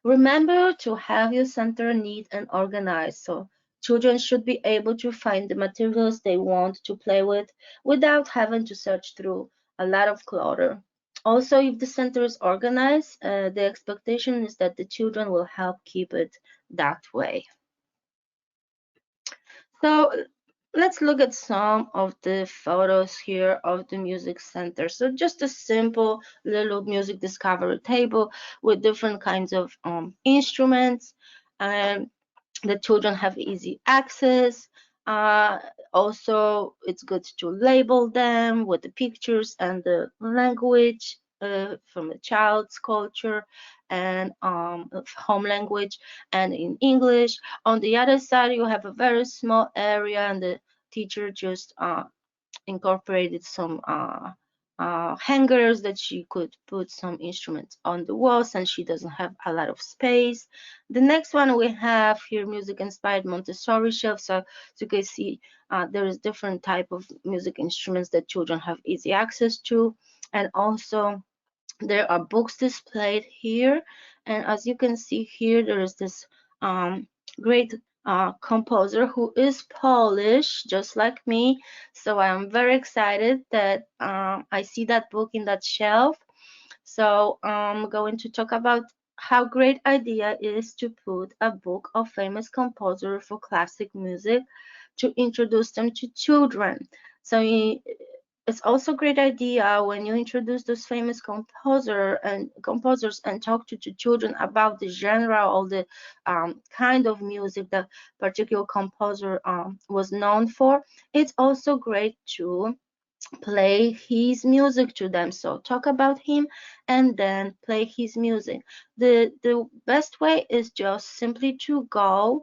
Remember to have your center neat and organized, so children should be able to find the materials they want to play with without having to search through a lot of clutter. Also, if the center is organized, the expectation is that the children will help keep it that way. So let's look at some of the photos here of the music center. So just a simple little music discovery table with different kinds of instruments, and the children have easy access. Uh, Also, it's good to label them with the pictures and the language from the child's culture and of home language and in English. On the other side, you have a very small area, and the teacher just incorporated some hangers that she could put some instruments on the walls, and she doesn't have a lot of space. The next one we have here, music inspired Montessori shelf. So you can see there is different type of music instruments that children have easy access to, and also there are books displayed here, and as you can see here, there is this great composer who is Polish, just like me. So I'm very excited that I see that book in that shelf. So I'm going to talk about how great idea is to put a book of famous composer for classic music to introduce them to children. So it's also a great idea when you introduce those famous composers and talk to children about the genre or the kind of music that particular composer was known for. It's also great to play his music to them. So talk about him and then play his music. The best way is just simply to go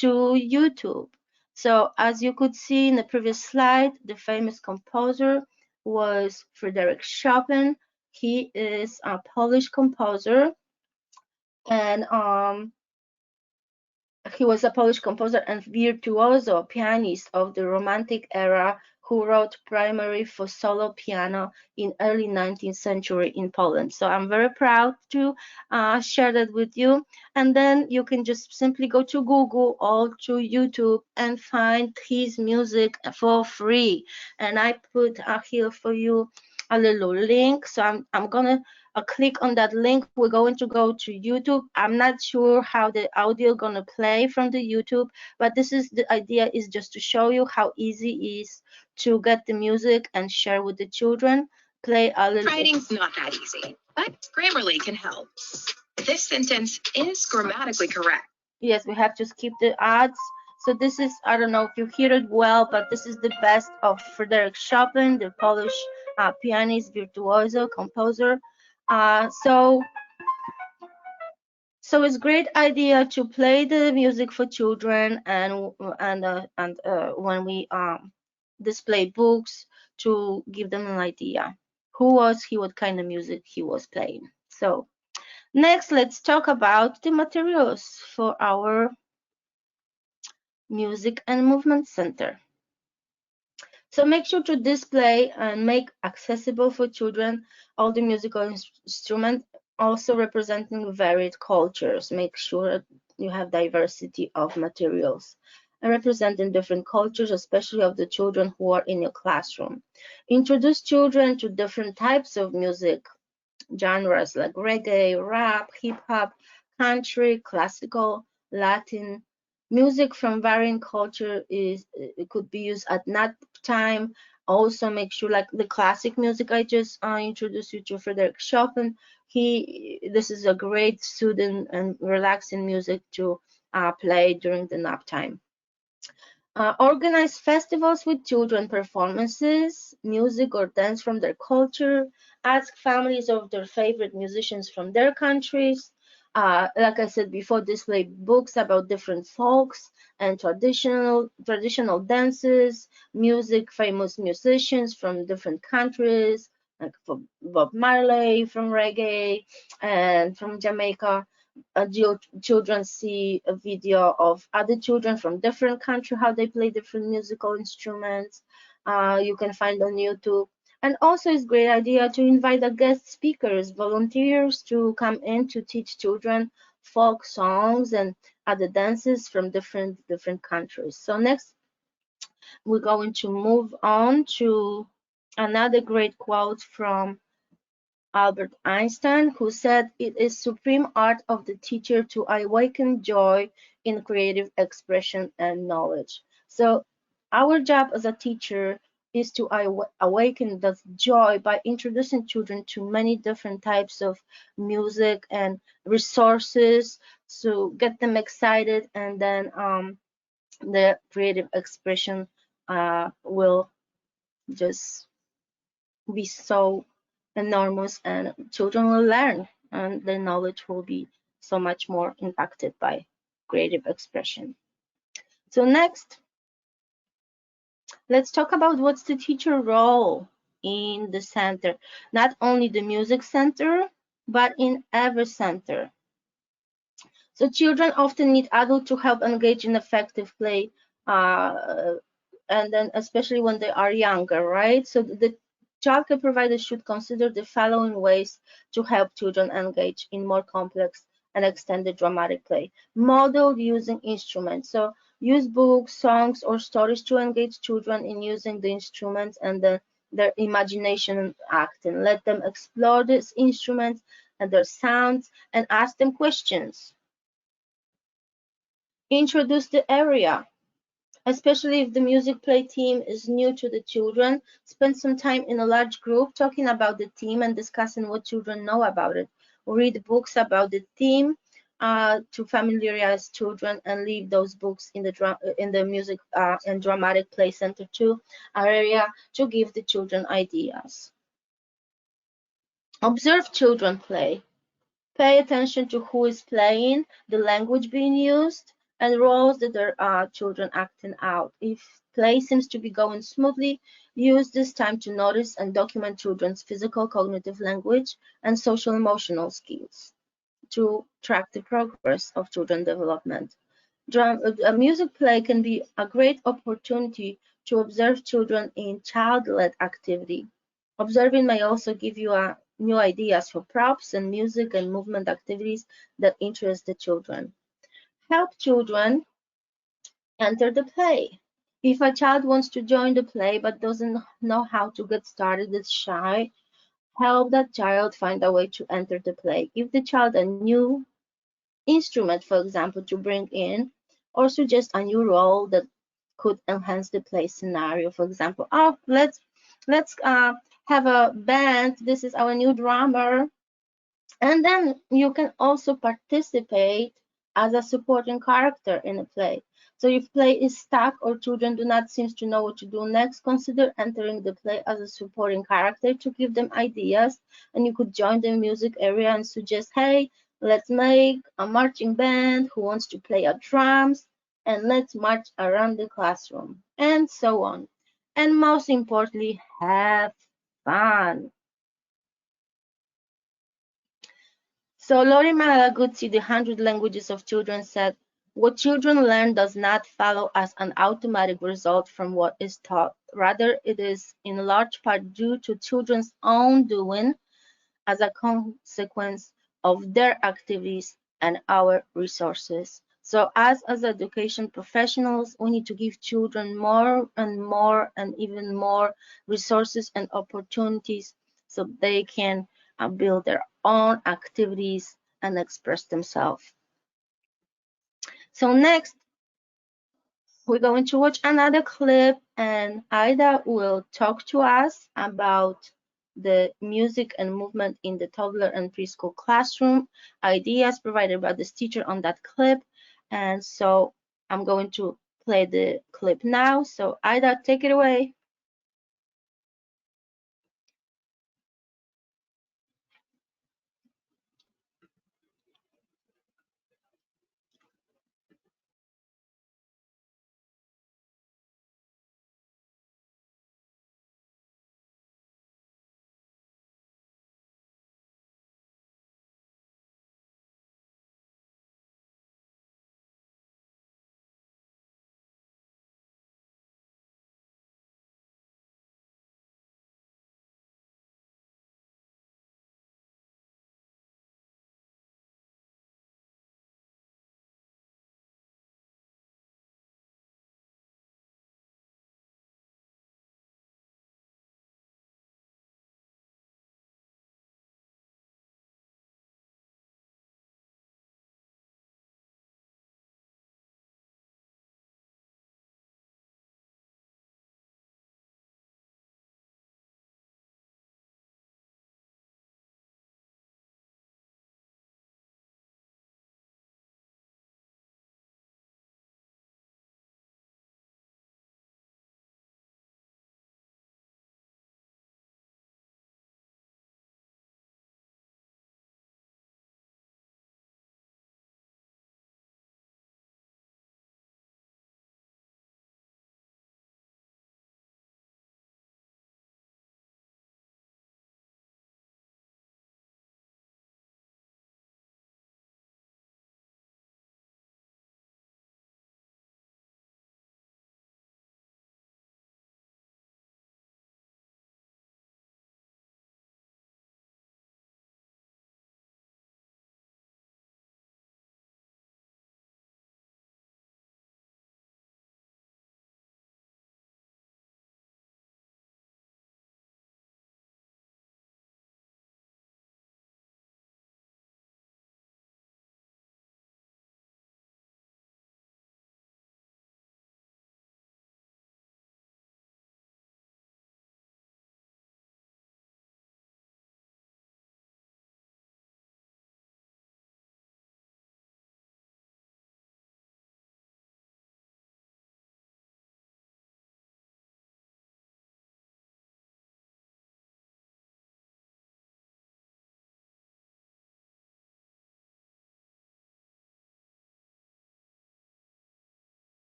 to YouTube. So as you could see in the previous slide, the famous composer was Frederick Chopin. He is a Polish composer, and he was a Polish composer and virtuoso pianist of the Romantic era who wrote primarily for solo piano in early 19th century in Poland. So I'm very proud to share that with you. And then you can just simply go to Google or to YouTube and find his music for free. And I put here for you a little link. So I'm gonna click on that link. We're going to go to YouTube. I'm not sure how the audio gonna play from the YouTube, but this is the idea, is just to show you how easy it is to get the music and share with the children. Play a little. Writing's not that easy, but Grammarly can help. This sentence is grammatically correct. Yes, we have to skip the ads. So this is, I don't know if you hear it well, but this is the best of Frederick Chopin, the Polish pianist, virtuoso, composer. So it's a great idea to play the music for children, and when we display books, to give them an idea who was he, what kind of music he was playing. So Next, let's talk about the materials for our Music and Movement Center. So make sure to display and make accessible for children all the musical instruments, also representing varied cultures. Make sure you have diversity of materials and representing different cultures, especially of the children who are in your classroom. Introduce children to different types of music, genres like reggae, rap, hip hop, country, classical, Latin. Music from varying culture is it could be used at nap time. Also, make sure like the classic music I just introduced you to, Frederick Chopin. This is a great soothing and relaxing music to play during the nap time. Organize festivals with children performances, music or dance from their culture. Ask families of their favorite musicians from their countries. Like I said before, display books about different folks and traditional dances, music, famous musicians from different countries, like Bob Marley from reggae and from Jamaica. Children see a video of other children from different countries, how they play different musical instruments. You can find on YouTube. And also it's a great idea to invite the guest speakers, volunteers to come in to teach children folk songs and other dances from different countries. So next we're going to move on to another great quote from Albert Einstein, who said, "It is supreme art of the teacher to awaken joy in creative expression and knowledge." So our job as a teacher is to awaken that joy by introducing children to many different types of music and resources to get them excited, and then the creative expression will just be so enormous, and children will learn and their knowledge will be so much more impacted by creative expression. So next, let's talk about what's the teacher role in the center, not only the music center, but in every center. So children often need adults to help engage in effective play, uh, and then especially when they are younger, right? So the childcare providers should consider the following ways to help children engage in more complex and extended dramatic play. Model using instruments. So use books, songs, or stories to engage children in using the instruments and their imagination and acting. Let them explore these instruments and their sounds and ask them questions. Introduce the area, especially if the music play team is new to the children. Spend some time in a large group talking about the theme and discussing what children know about it. Read books about the theme to familiarize children, and leave those books in the music and dramatic play center too area to give the children ideas. Observe children play. Pay attention to who is playing, the language being used, and roles that there are children acting out. If play seems to be going smoothly, use this time to notice and document children's physical, cognitive, language, and social emotional skills to track the progress of children development. A music play can be a great opportunity to observe children in child-led activity. Observing may also give you new ideas for props and music and movement activities that interest the children. Help children enter the play. If a child wants to join the play but doesn't know how to get started, is shy, help that child find a way to enter the play. Give the child a new instrument, for example, to bring in, or suggest a new role that could enhance the play scenario. For example, oh, let's have a band. This is our new drummer, and then you can also participate as a supporting character in a play. So if play is stuck or children do not seem to know what to do next, consider entering the play as a supporting character to give them ideas. And you could join the music area and suggest, hey, let's make a marching band who wants to play a drums, and let's march around the classroom, and so on. And most importantly, have fun. So Lori Malaguzzi, The 100 Languages of Children, said, what children learn does not follow as an automatic result from what is taught. Rather, it is in large part due to children's own doing as a consequence of their activities and our resources. So as education professionals, we need to give children more and more and even more resources and opportunities so they can build their own activities and express themselves. So next, we're going to watch another clip and Ida will talk to us about the music and movement in the toddler and preschool classroom, ideas provided by this teacher on that clip. And so I'm going to play the clip now. So Ida, take it away.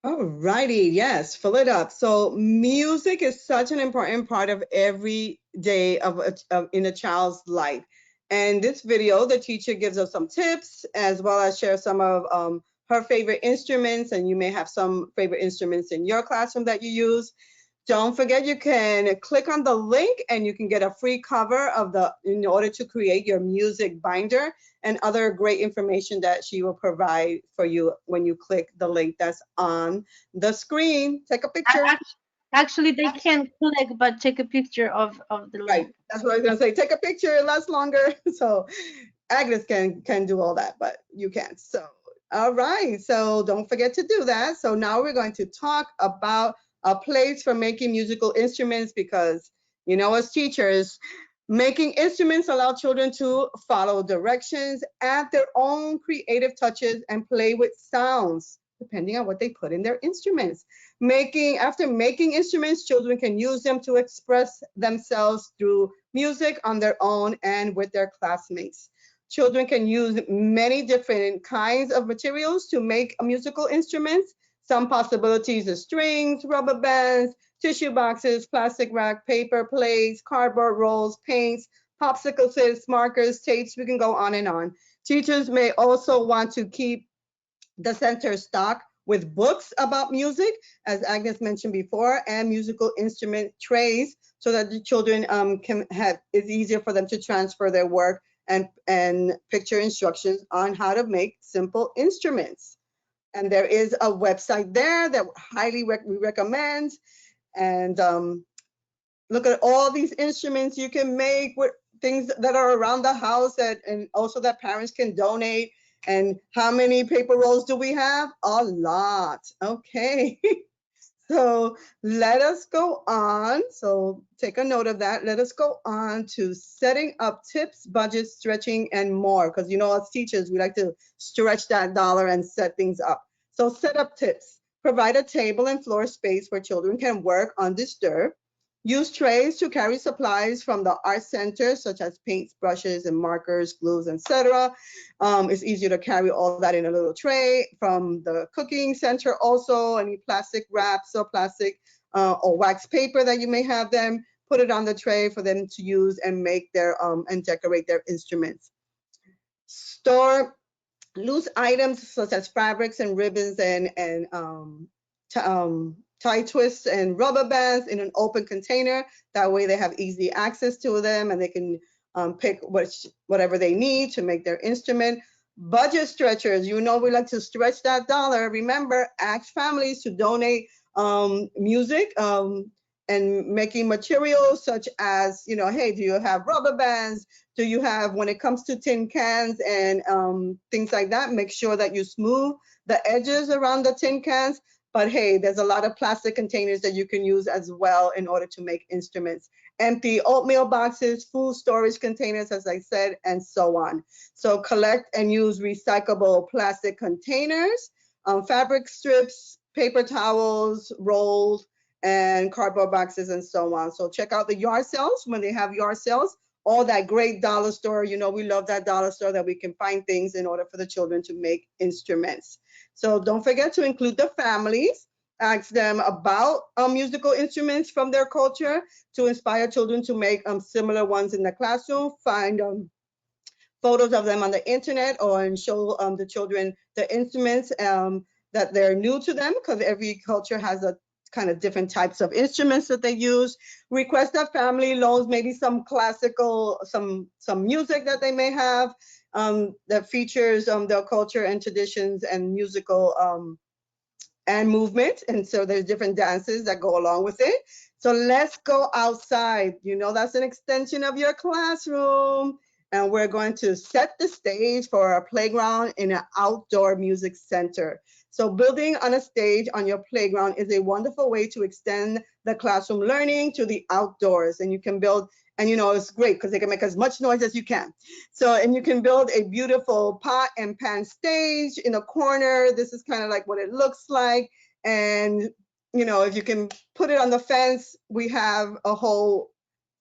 All righty, yes, fill it up. So music is such an important part of every day in a child's life. And this video, the teacher gives us some tips as well as share some of her favorite instruments, and you may have some favorite instruments in your classroom that you use. Don't forget you can click on the link and you can get a free cover of the in order to create your music binder and other great information that she will provide for you when you click the link that's on the screen. Take a picture. Actually, they can click but take a picture of the Right. link. That's what I was gonna say. Take a picture, it lasts longer. So Agnes can do all that, but you can't. So all right. So don't forget to do that. So now we're going to talk about a place for making musical instruments because as teachers, making instruments allow children to follow directions, add their own creative touches, and play with sounds depending on what they put in their instruments. After making instruments, children can use them to express themselves through music on their own and with their classmates. Children can use many different kinds of materials to make musical instruments. Some possibilities are strings, rubber bands, tissue boxes, plastic wrap, paper plates, cardboard rolls, paints, popsicle sticks, markers, tapes. We can go on and on. Teachers may also want to keep the center stock with books about music, as Agnes mentioned before, and musical instrument trays so that the children can have it's easier for them to transfer their work and picture instructions on how to make simple instruments. And there is a website there that we recommend. And look at all these instruments you can make with things that are around the house and also that parents can donate. And how many paper rolls do we have? A lot. Okay. So let us go on. So take a note of that. Let us go on to setting up tips, budgets, stretching, and more. Because as teachers, we like to stretch that dollar and set things up. So set up tips. Provide a table and floor space where children can work undisturbed. Use trays to carry supplies from the art center, such as paints, brushes, and markers, glues, etc. It's easier to carry all that in a little tray. From the cooking center also, any plastic wraps or plastic or wax paper that you may have them, put it on the tray for them to use and make their and decorate their instruments. Store loose items such as fabrics and ribbons and tie twists and rubber bands in an open container. That way they have easy access to them and they can pick whatever they need to make their instrument. Budget stretchers, we like to stretch that dollar. Remember, ask families to donate music and making materials such as, hey, do you have rubber bands? Do you have, when it comes to tin cans and things like that, make sure that you smooth the edges around the tin cans. But hey, there's a lot of plastic containers that you can use as well in order to make instruments. Empty oatmeal boxes, food storage containers, as I said, and so on. So collect and use recyclable plastic containers, fabric strips, paper towels, rolls, and cardboard boxes, and so on. So check out the yard sales when they have yard sales. All that great dollar store, we love that dollar store that we can find things in order for the children to make instruments. So don't forget to include the families. Ask them about musical instruments from their culture to inspire children to make similar ones in the classroom. Find photos of them on the internet or and show the children the instruments that they're new to them because every culture has a kind of different types of instruments that they use. Request that family loans, maybe some classical, some music that they may have that features their culture and traditions and musical and movement. And so there's different dances that go along with it. So let's go outside. That's an extension of your classroom. And we're going to set the stage for a playground in an outdoor music center. So building on a stage on your playground is a wonderful way to extend the classroom learning to the outdoors. And you can build, and it's great because they can make as much noise as you can. So, and you can build a beautiful pot and pan stage in a corner. This is kind of like what it looks like. And, if you can put it on the fence, we have a whole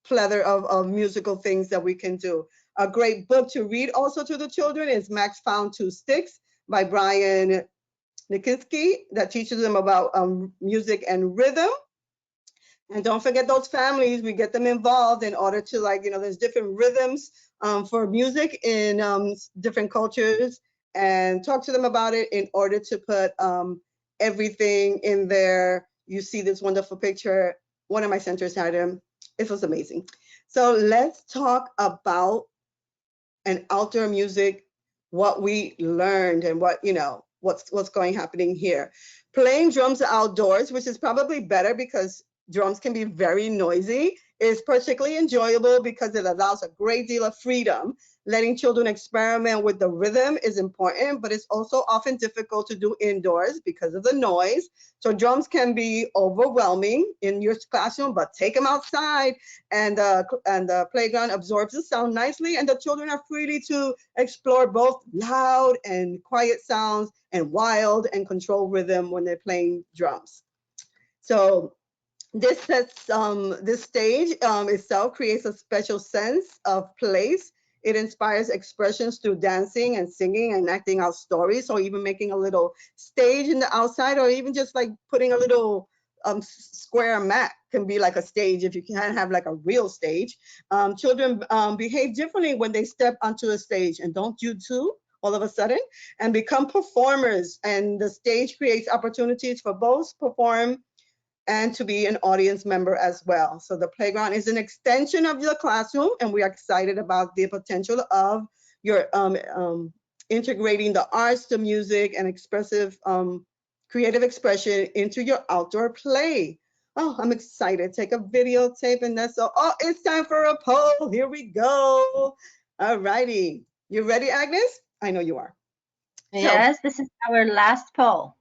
plethora of musical things that we can do. A great book to read also to the children is Max Found Two Sticks by Brian Nikiski that teaches them about music and rhythm. And don't forget those families, we get them involved in order to, like, there's different rhythms for music in different cultures, and talk to them about it in order to put everything in there. You see this wonderful picture. One of my centers had him. It was amazing. So let's talk about an outdoor music, what we learned and what's going happening here. Playing drums outdoors, which is probably better because drums can be very noisy, is particularly enjoyable because it allows a great deal of freedom. Letting children experiment with the rhythm is important, but it's also often difficult to do indoors because of the noise. So drums can be overwhelming in your classroom, but take them outside, and the playground absorbs the sound nicely, and the children are free to explore both loud and quiet sounds and wild and controlled rhythm when they're playing drums. So this stage itself creates a special sense of place. It inspires expressions through dancing and singing and acting out stories, or even making a little stage in the outside, or even just like putting a little square mat can be like a stage if you can't have like a real stage. Children behave differently when they step onto a stage, and don't you too? All of a sudden, and become performers. And the stage creates opportunities for both perform and to be an audience member as well. So the playground is an extension of your classroom, and we are excited about the potential of your integrating the arts, the music, and expressive creative expression into your outdoor play. Oh, I'm excited. Take a videotape, and that's all. Oh, it's time for a poll. Here we go. All righty. You ready, Agnes? I know you are. So, Yes, this is our last poll.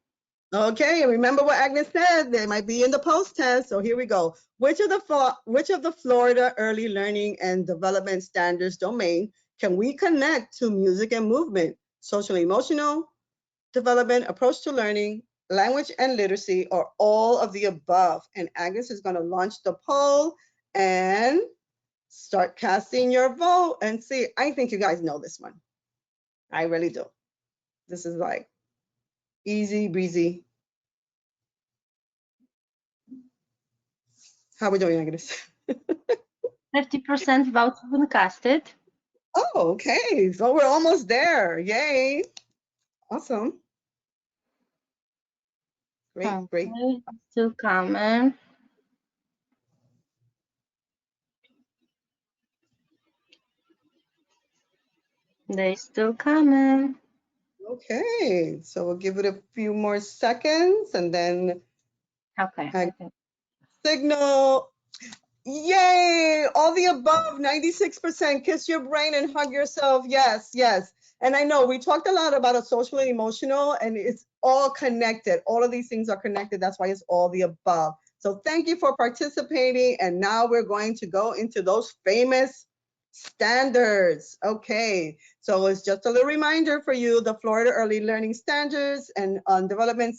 okay, and remember what Agnes said, they might be in the post test. So here we go. Which of the Florida Early Learning and Development Standards domain can we connect to music and movement, social emotional development, approach to learning, language and literacy, or all of the above? And Agnes is going to launch the poll and start casting your vote and see. I think you guys know this one. I really do. This is like easy breezy. How are we doing, Agnes? 50% votes have been casted. Oh, okay. So we're almost there. Yay. Awesome. Great, great. Okay, still coming. They still coming. Okay. So we'll give it a few more seconds and then Okay. signal. Yay! All the above, 96%. Kiss your brain and hug yourself. Yes, yes. And I know we talked a lot about a social and emotional, and it's all connected. All of these things are connected. That's why it's all the above. So thank you for participating. And now we're going to go into those famous standards. Okay. So it's just a little reminder for you, the Florida Early Learning Standards and Development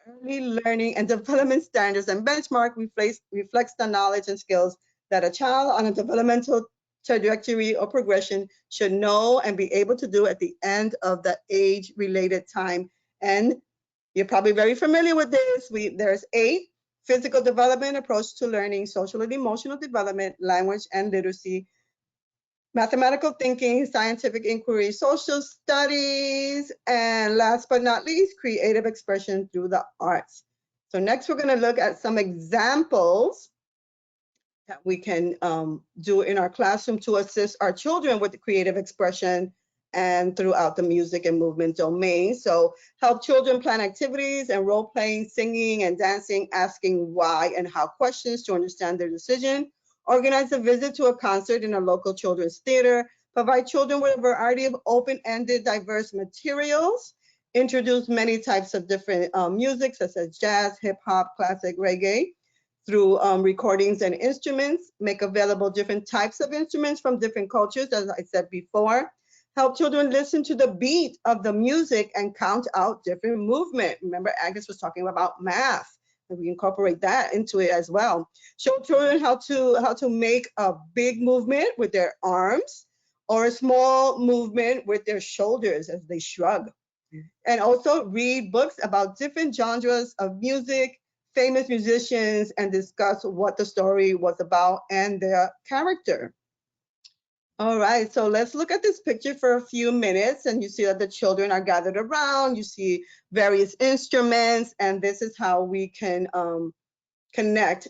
Early learning and development standards and benchmark reflects the knowledge and skills that a child on a developmental trajectory or progression should know and be able to do at the end of the age-related time. And you're probably very familiar with this. There's 8: physical development, approach to learning, social and emotional development, language and literacy, mathematical thinking, scientific inquiry, social studies, and last but not least, creative expression through the arts. So next we're going to look at some examples that we can do in our classroom to assist our children with the creative expression and throughout the music and movement domain. So help children plan activities and role playing, singing and dancing, asking why and how questions to understand their decision. Organize a visit to a concert in a local children's theater. Provide children with a variety of open-ended, diverse materials. Introduce many types of different music, such as jazz, hip hop, classic, reggae, through recordings and instruments. Make available different types of instruments from different cultures, as I said before. Help children listen to the beat of the music and count out different movement. Remember, Agnes was talking about math, and we incorporate that into it as well. Show children how to make a big movement with their arms or a small movement with their shoulders as they shrug. And also read books about different genres of music, famous musicians, and discuss what the story was about and their character. All right, so let's look at this picture for a few minutes, and you see that the children are gathered around. You see various instruments, and this is how we can connect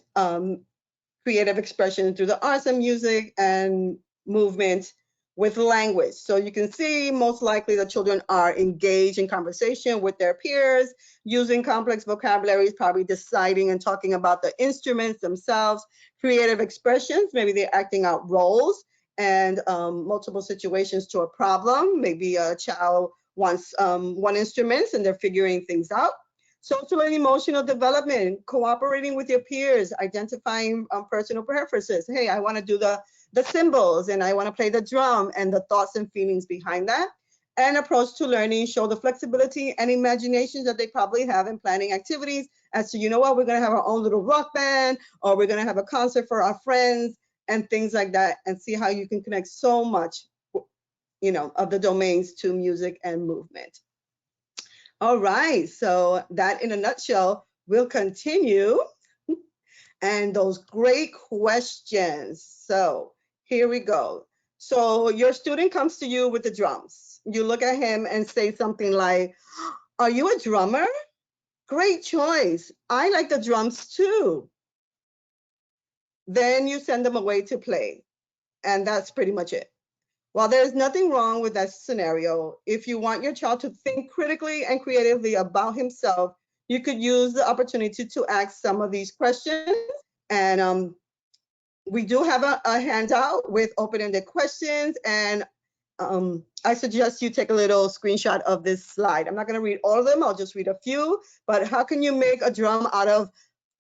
creative expression through the arts and music and movement with language. So you can see most likely the children are engaged in conversation with their peers, using complex vocabularies, probably deciding and talking about the instruments themselves, creative expressions, maybe they're acting out roles and multiple situations to a problem. Maybe a child wants one instrument and they're figuring things out. Social and emotional development, cooperating with your peers, identifying personal preferences. Hey, I want to do the cymbals and I want to play the drum, and the thoughts and feelings behind that. And approach to learning, show the flexibility and imagination that they probably have in planning activities as to, you know what, we're going to have our own little rock band, or we're going to have a concert for our friends and things like that, and see how you can connect so much, of the domains to music and movement. All right, so that in a nutshell will continue, and those great questions. So here we go. So your student comes to you with the drums. You look at him and say something like, "Are you a drummer? Great choice. I like the drums too." Then you send them away to play, and that's pretty much it. While there's nothing wrong with that scenario, if you want your child to think critically and creatively about himself, you could use the opportunity to ask some of these questions. And we do have a handout with open-ended questions. And I suggest you take a little screenshot of this slide. I'm not going to read all of them. I'll just read a few. But how can you make a drum out of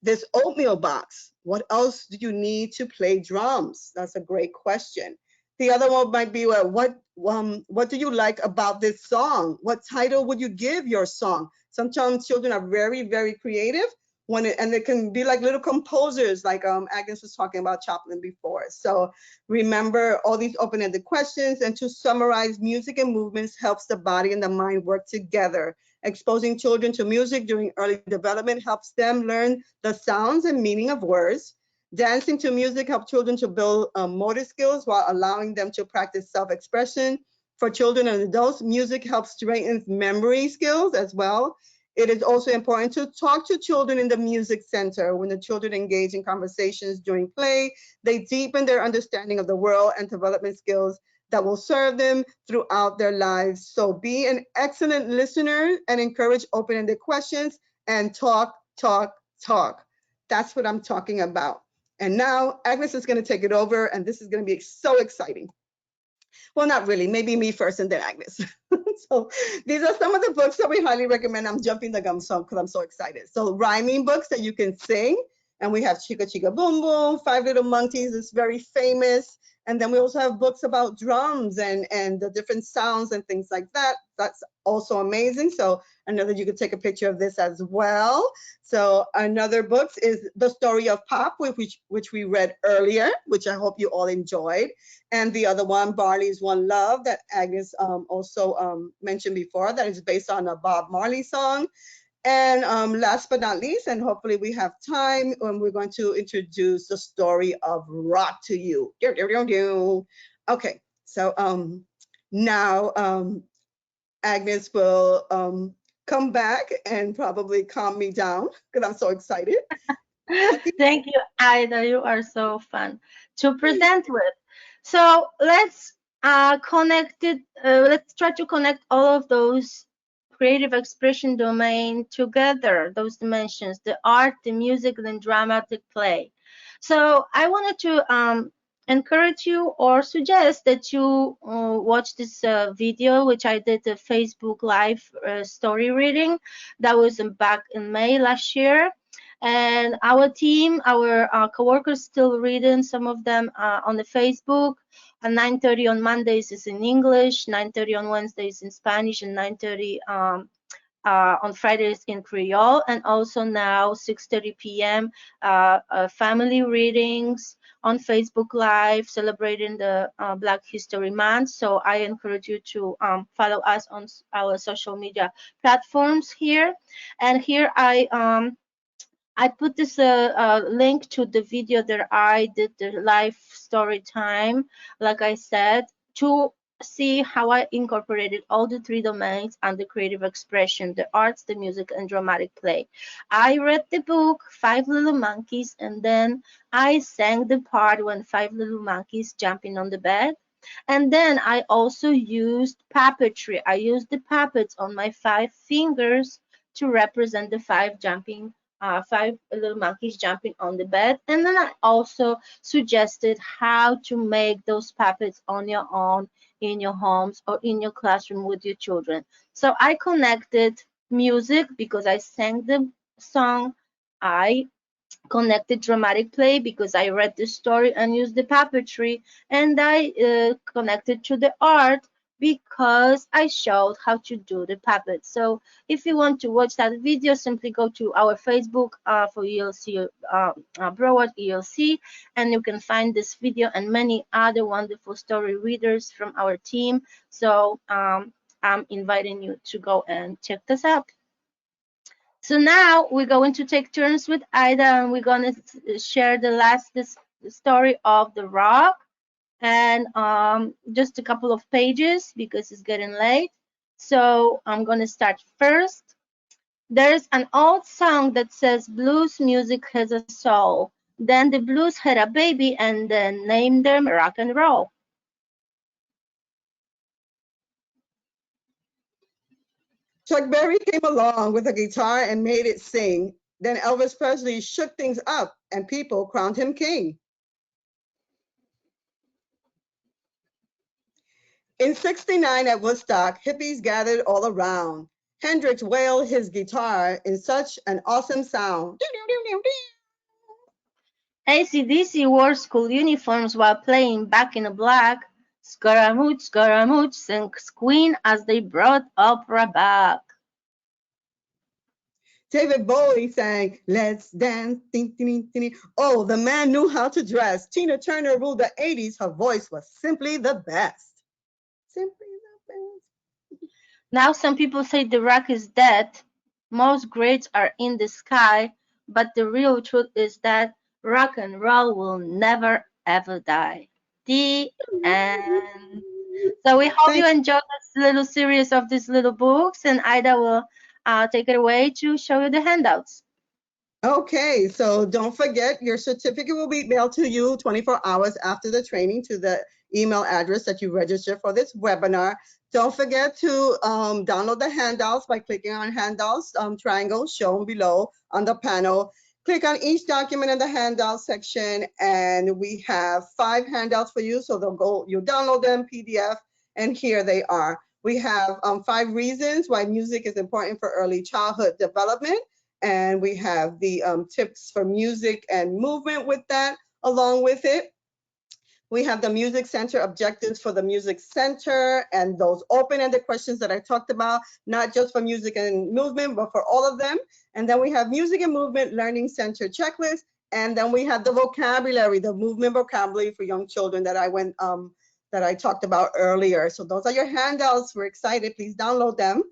this oatmeal box? What else do you need to play drums? That's a great question. The other one might be, well, what do you like about this song? What title would you give your song? Sometimes children are very, very creative and they can be like little composers, like Agnes was talking about Chaplin before. So remember all these open-ended questions, and to summarize, music and movements helps the body and the mind work together. Exposing children to music during early development helps them learn the sounds and meaning of words. Dancing to music helps children to build motor skills while allowing them to practice self-expression. For children and adults, music helps strengthen memory skills as well. It is also important to talk to children in the music center. When the children engage in conversations during play, they deepen their understanding of the world and development skills that will serve them throughout their lives. So be an excellent listener and encourage open-ended questions and talk, talk, talk. That's what I'm talking about. And now Agnes is going to take it over, and this is going to be so exciting. Well, not really. Maybe me first and then Agnes. So these are some of the books that we highly recommend. I'm jumping the gum song because I'm so excited. So rhyming books that you can sing. And we have Chica Chica Boom Boom, Five Little Monkeys is very famous. And then we also have books about drums and the different sounds and things like that. That's also amazing. So I know that you could take a picture of this as well. So another book is The Story of Pop, which we read earlier, which I hope you all enjoyed. And the other one, Barley's One Love, that Agnes also mentioned before, that is based on a Bob Marley song. And last but not least, and hopefully we have time, we're going to introduce the story of Rock to You. Okay, so now Agnes will come back and probably calm me down because I'm so excited. Thank you, Ida. You are so fun to present with. So let's connect it. Let's try to connect all of those creative expression domain together. Those dimensions: the art, the music, and dramatic play. So I wanted to encourage you or suggest that you watch this video, which I did a Facebook Live story reading. That was back in May last year. And our team, our coworkers, still reading some of them on the Facebook. At 9:30 on Mondays is in English, 9:30 on Wednesdays in Spanish, and 9:30 on Fridays in Creole. And also now 6:30 p.m. Family readings on Facebook Live celebrating the Black History Month. So I encourage you to follow us on our social media platforms here. And here I put this link to the video that I did the live story time, like I said, to see how I incorporated all the three domains and the creative expression, the arts, the music, and dramatic play. I read the book, Five Little Monkeys, and then I sang the part when five little monkeys jumping on the bed. And then I also used puppetry. I used the puppets on my five fingers to represent the five little monkeys jumping on the bed. And then I also suggested how to make those puppets on your own in your homes or in your classroom with your children. So I connected music because I sang the song. I connected dramatic play because I read the story and used the puppetry, and I connected to the art because I showed how to do the puppets. So if you want to watch that video, simply go to our Facebook for ELC Broward ELC, and you can find this video and many other wonderful story readers from our team. So I'm inviting you to go and check this out. So now we're going to take turns with Ida, and we're going to share the last story of the rock, and just a couple of pages because it's getting late. So I'm going to start first. There's an old song that says blues music has a soul. Then the blues had a baby and then named them rock and roll. Chuck Berry came along with a guitar and made it sing. Then Elvis Presley shook things up and people crowned him king. In 69 at Woodstock, hippies gathered all around. Hendrix wailed his guitar in such an awesome sound. AC/DC wore school uniforms while playing Back in the Black. Scaramouche, Scaramouche sang Queen as they brought opera back. David Bowie sang, "Let's dance." Ding, ding, ding, ding. Oh, the man knew how to dress. Tina Turner ruled the 80s. Her voice was simply the best. Simply the best. Now some people say the rock is dead. Most greats are in the sky, but the real truth is that rock and roll will never ever die. The end. So we hope you Thank enjoyed this little series of these little books, and Ida will take it away to show you the handouts. Okay, so don't forget your certificate will be mailed to you 24 hours after the training to the email address that you register for this webinar. Don't forget to download the handouts by clicking on handouts triangle shown below on the panel. Click on each document in the handout section, and we have 5 handouts for you. So you download them PDF, and here they are. We have 5 reasons why music is important for early childhood development. And we have the tips for music and movement with that along with it. We have the Music Center objectives for the Music Center and those open-ended questions that I talked about, not just for music and movement, but for all of them. And then we have Music and Movement Learning Center checklist. And then we have the vocabulary, the movement vocabulary for young children that I talked about earlier. So those are your handouts. We're excited. Please download them.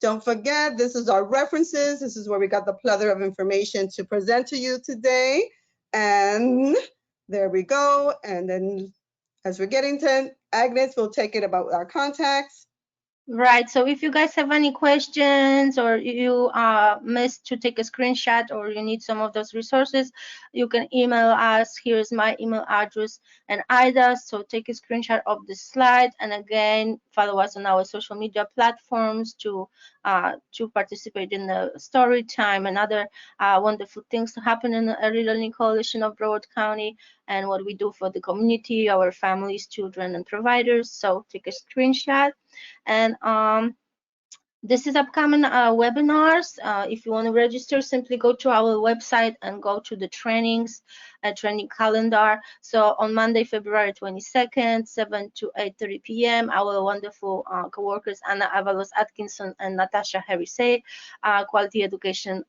Don't forget, this is our references. This is where we got the plethora of information to present to you today. And there we go. And then as we're getting to Agnes, we'll take it about our contacts. Right. So if you guys have any questions or you missed to take a screenshot or you need some of those resources, you can email us. Here's my email address and Ida. So take a screenshot of the slide, and again, follow us on our social media platforms to participate in the story time and other wonderful things to happen in the Early Learning Coalition of Broward County and what we do for the community, our families, children, and providers. So take a screenshot. And this is upcoming webinars. If you want to register, simply go to our website and go to the trainings, training calendar. So on Monday, February 22nd, 7 to 8:30 p.m., our wonderful co-workers, Anna Avalos Atkinson and Natasha Harrisay, quality education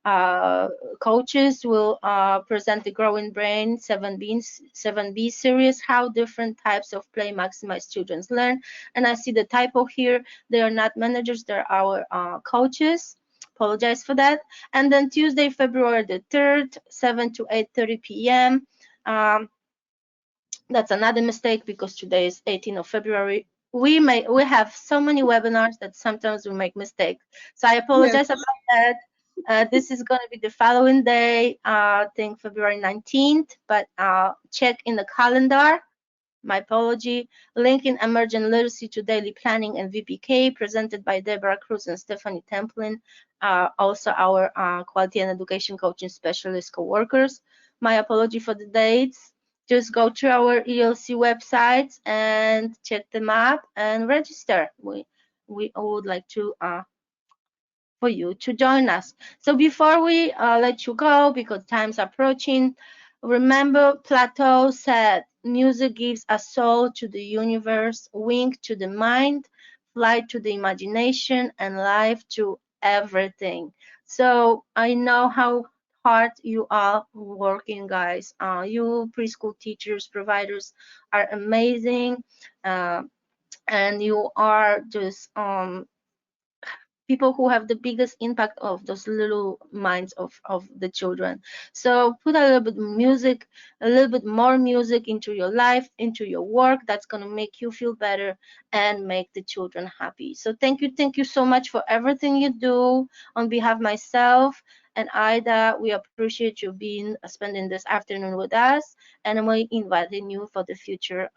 uh, coaches will present the Growing Brain 7B series, how different types of play maximize children's learn. And I see the typo here. They are not managers, they're our coaches. Apologize for that. And then Tuesday, February the 3rd, 7 to 8:30 p.m. Um, that's another mistake because today is 18th of February. We have so many webinars that sometimes we make mistakes. So I Yes. apologize about that. This is going to be the following day, I think February 19th, but check in the calendar. My apology. Linking Emergent Literacy to Daily Planning and VPK, presented by Deborah Cruz and Stephanie Templin, also our Quality and Education Coaching Specialist co-workers. My apology for the dates. Just go to our ELC websites and check them up and register. We would like to for you to join us. So before we let you go, because time's approaching, remember Plato said, music gives a soul to the universe, wing to the mind, flight to the imagination, and life to everything. So I know how hard you are working, guys. You preschool teachers, providers are amazing, uh, and you are just people who have the biggest impact of those little minds of the children. So put a little bit music, a little bit more music into your life, into your work. That's going to make you feel better and make the children happy. So thank you so much for everything you do. On behalf of myself and Ida, we appreciate you being spending this afternoon with us, and we inviting you for the future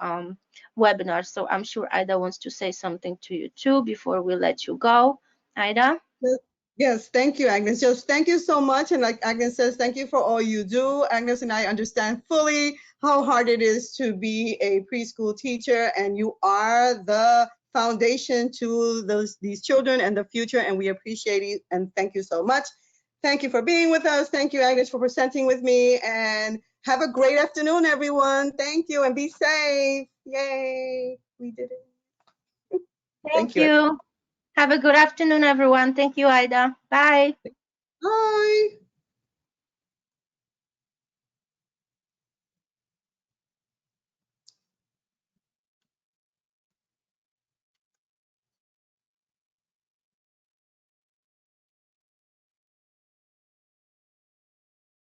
webinars. So I'm sure Ida wants to say something to you too before we let you go. Ida? Yes, thank you, Agnes. Just thank you so much. And like Agnes says, thank you for all you do. Agnes and I understand fully how hard it is to be a preschool teacher, and you are the foundation to these children and the future, and we appreciate it. And thank you so much. Thank you for being with us. Thank you, Agnes, for presenting with me. And have a great afternoon, everyone. Thank you, and be safe. Yay, we did it. Thank Thank you. you. Have a good afternoon, everyone. Thank you, Ida. Bye. Bye.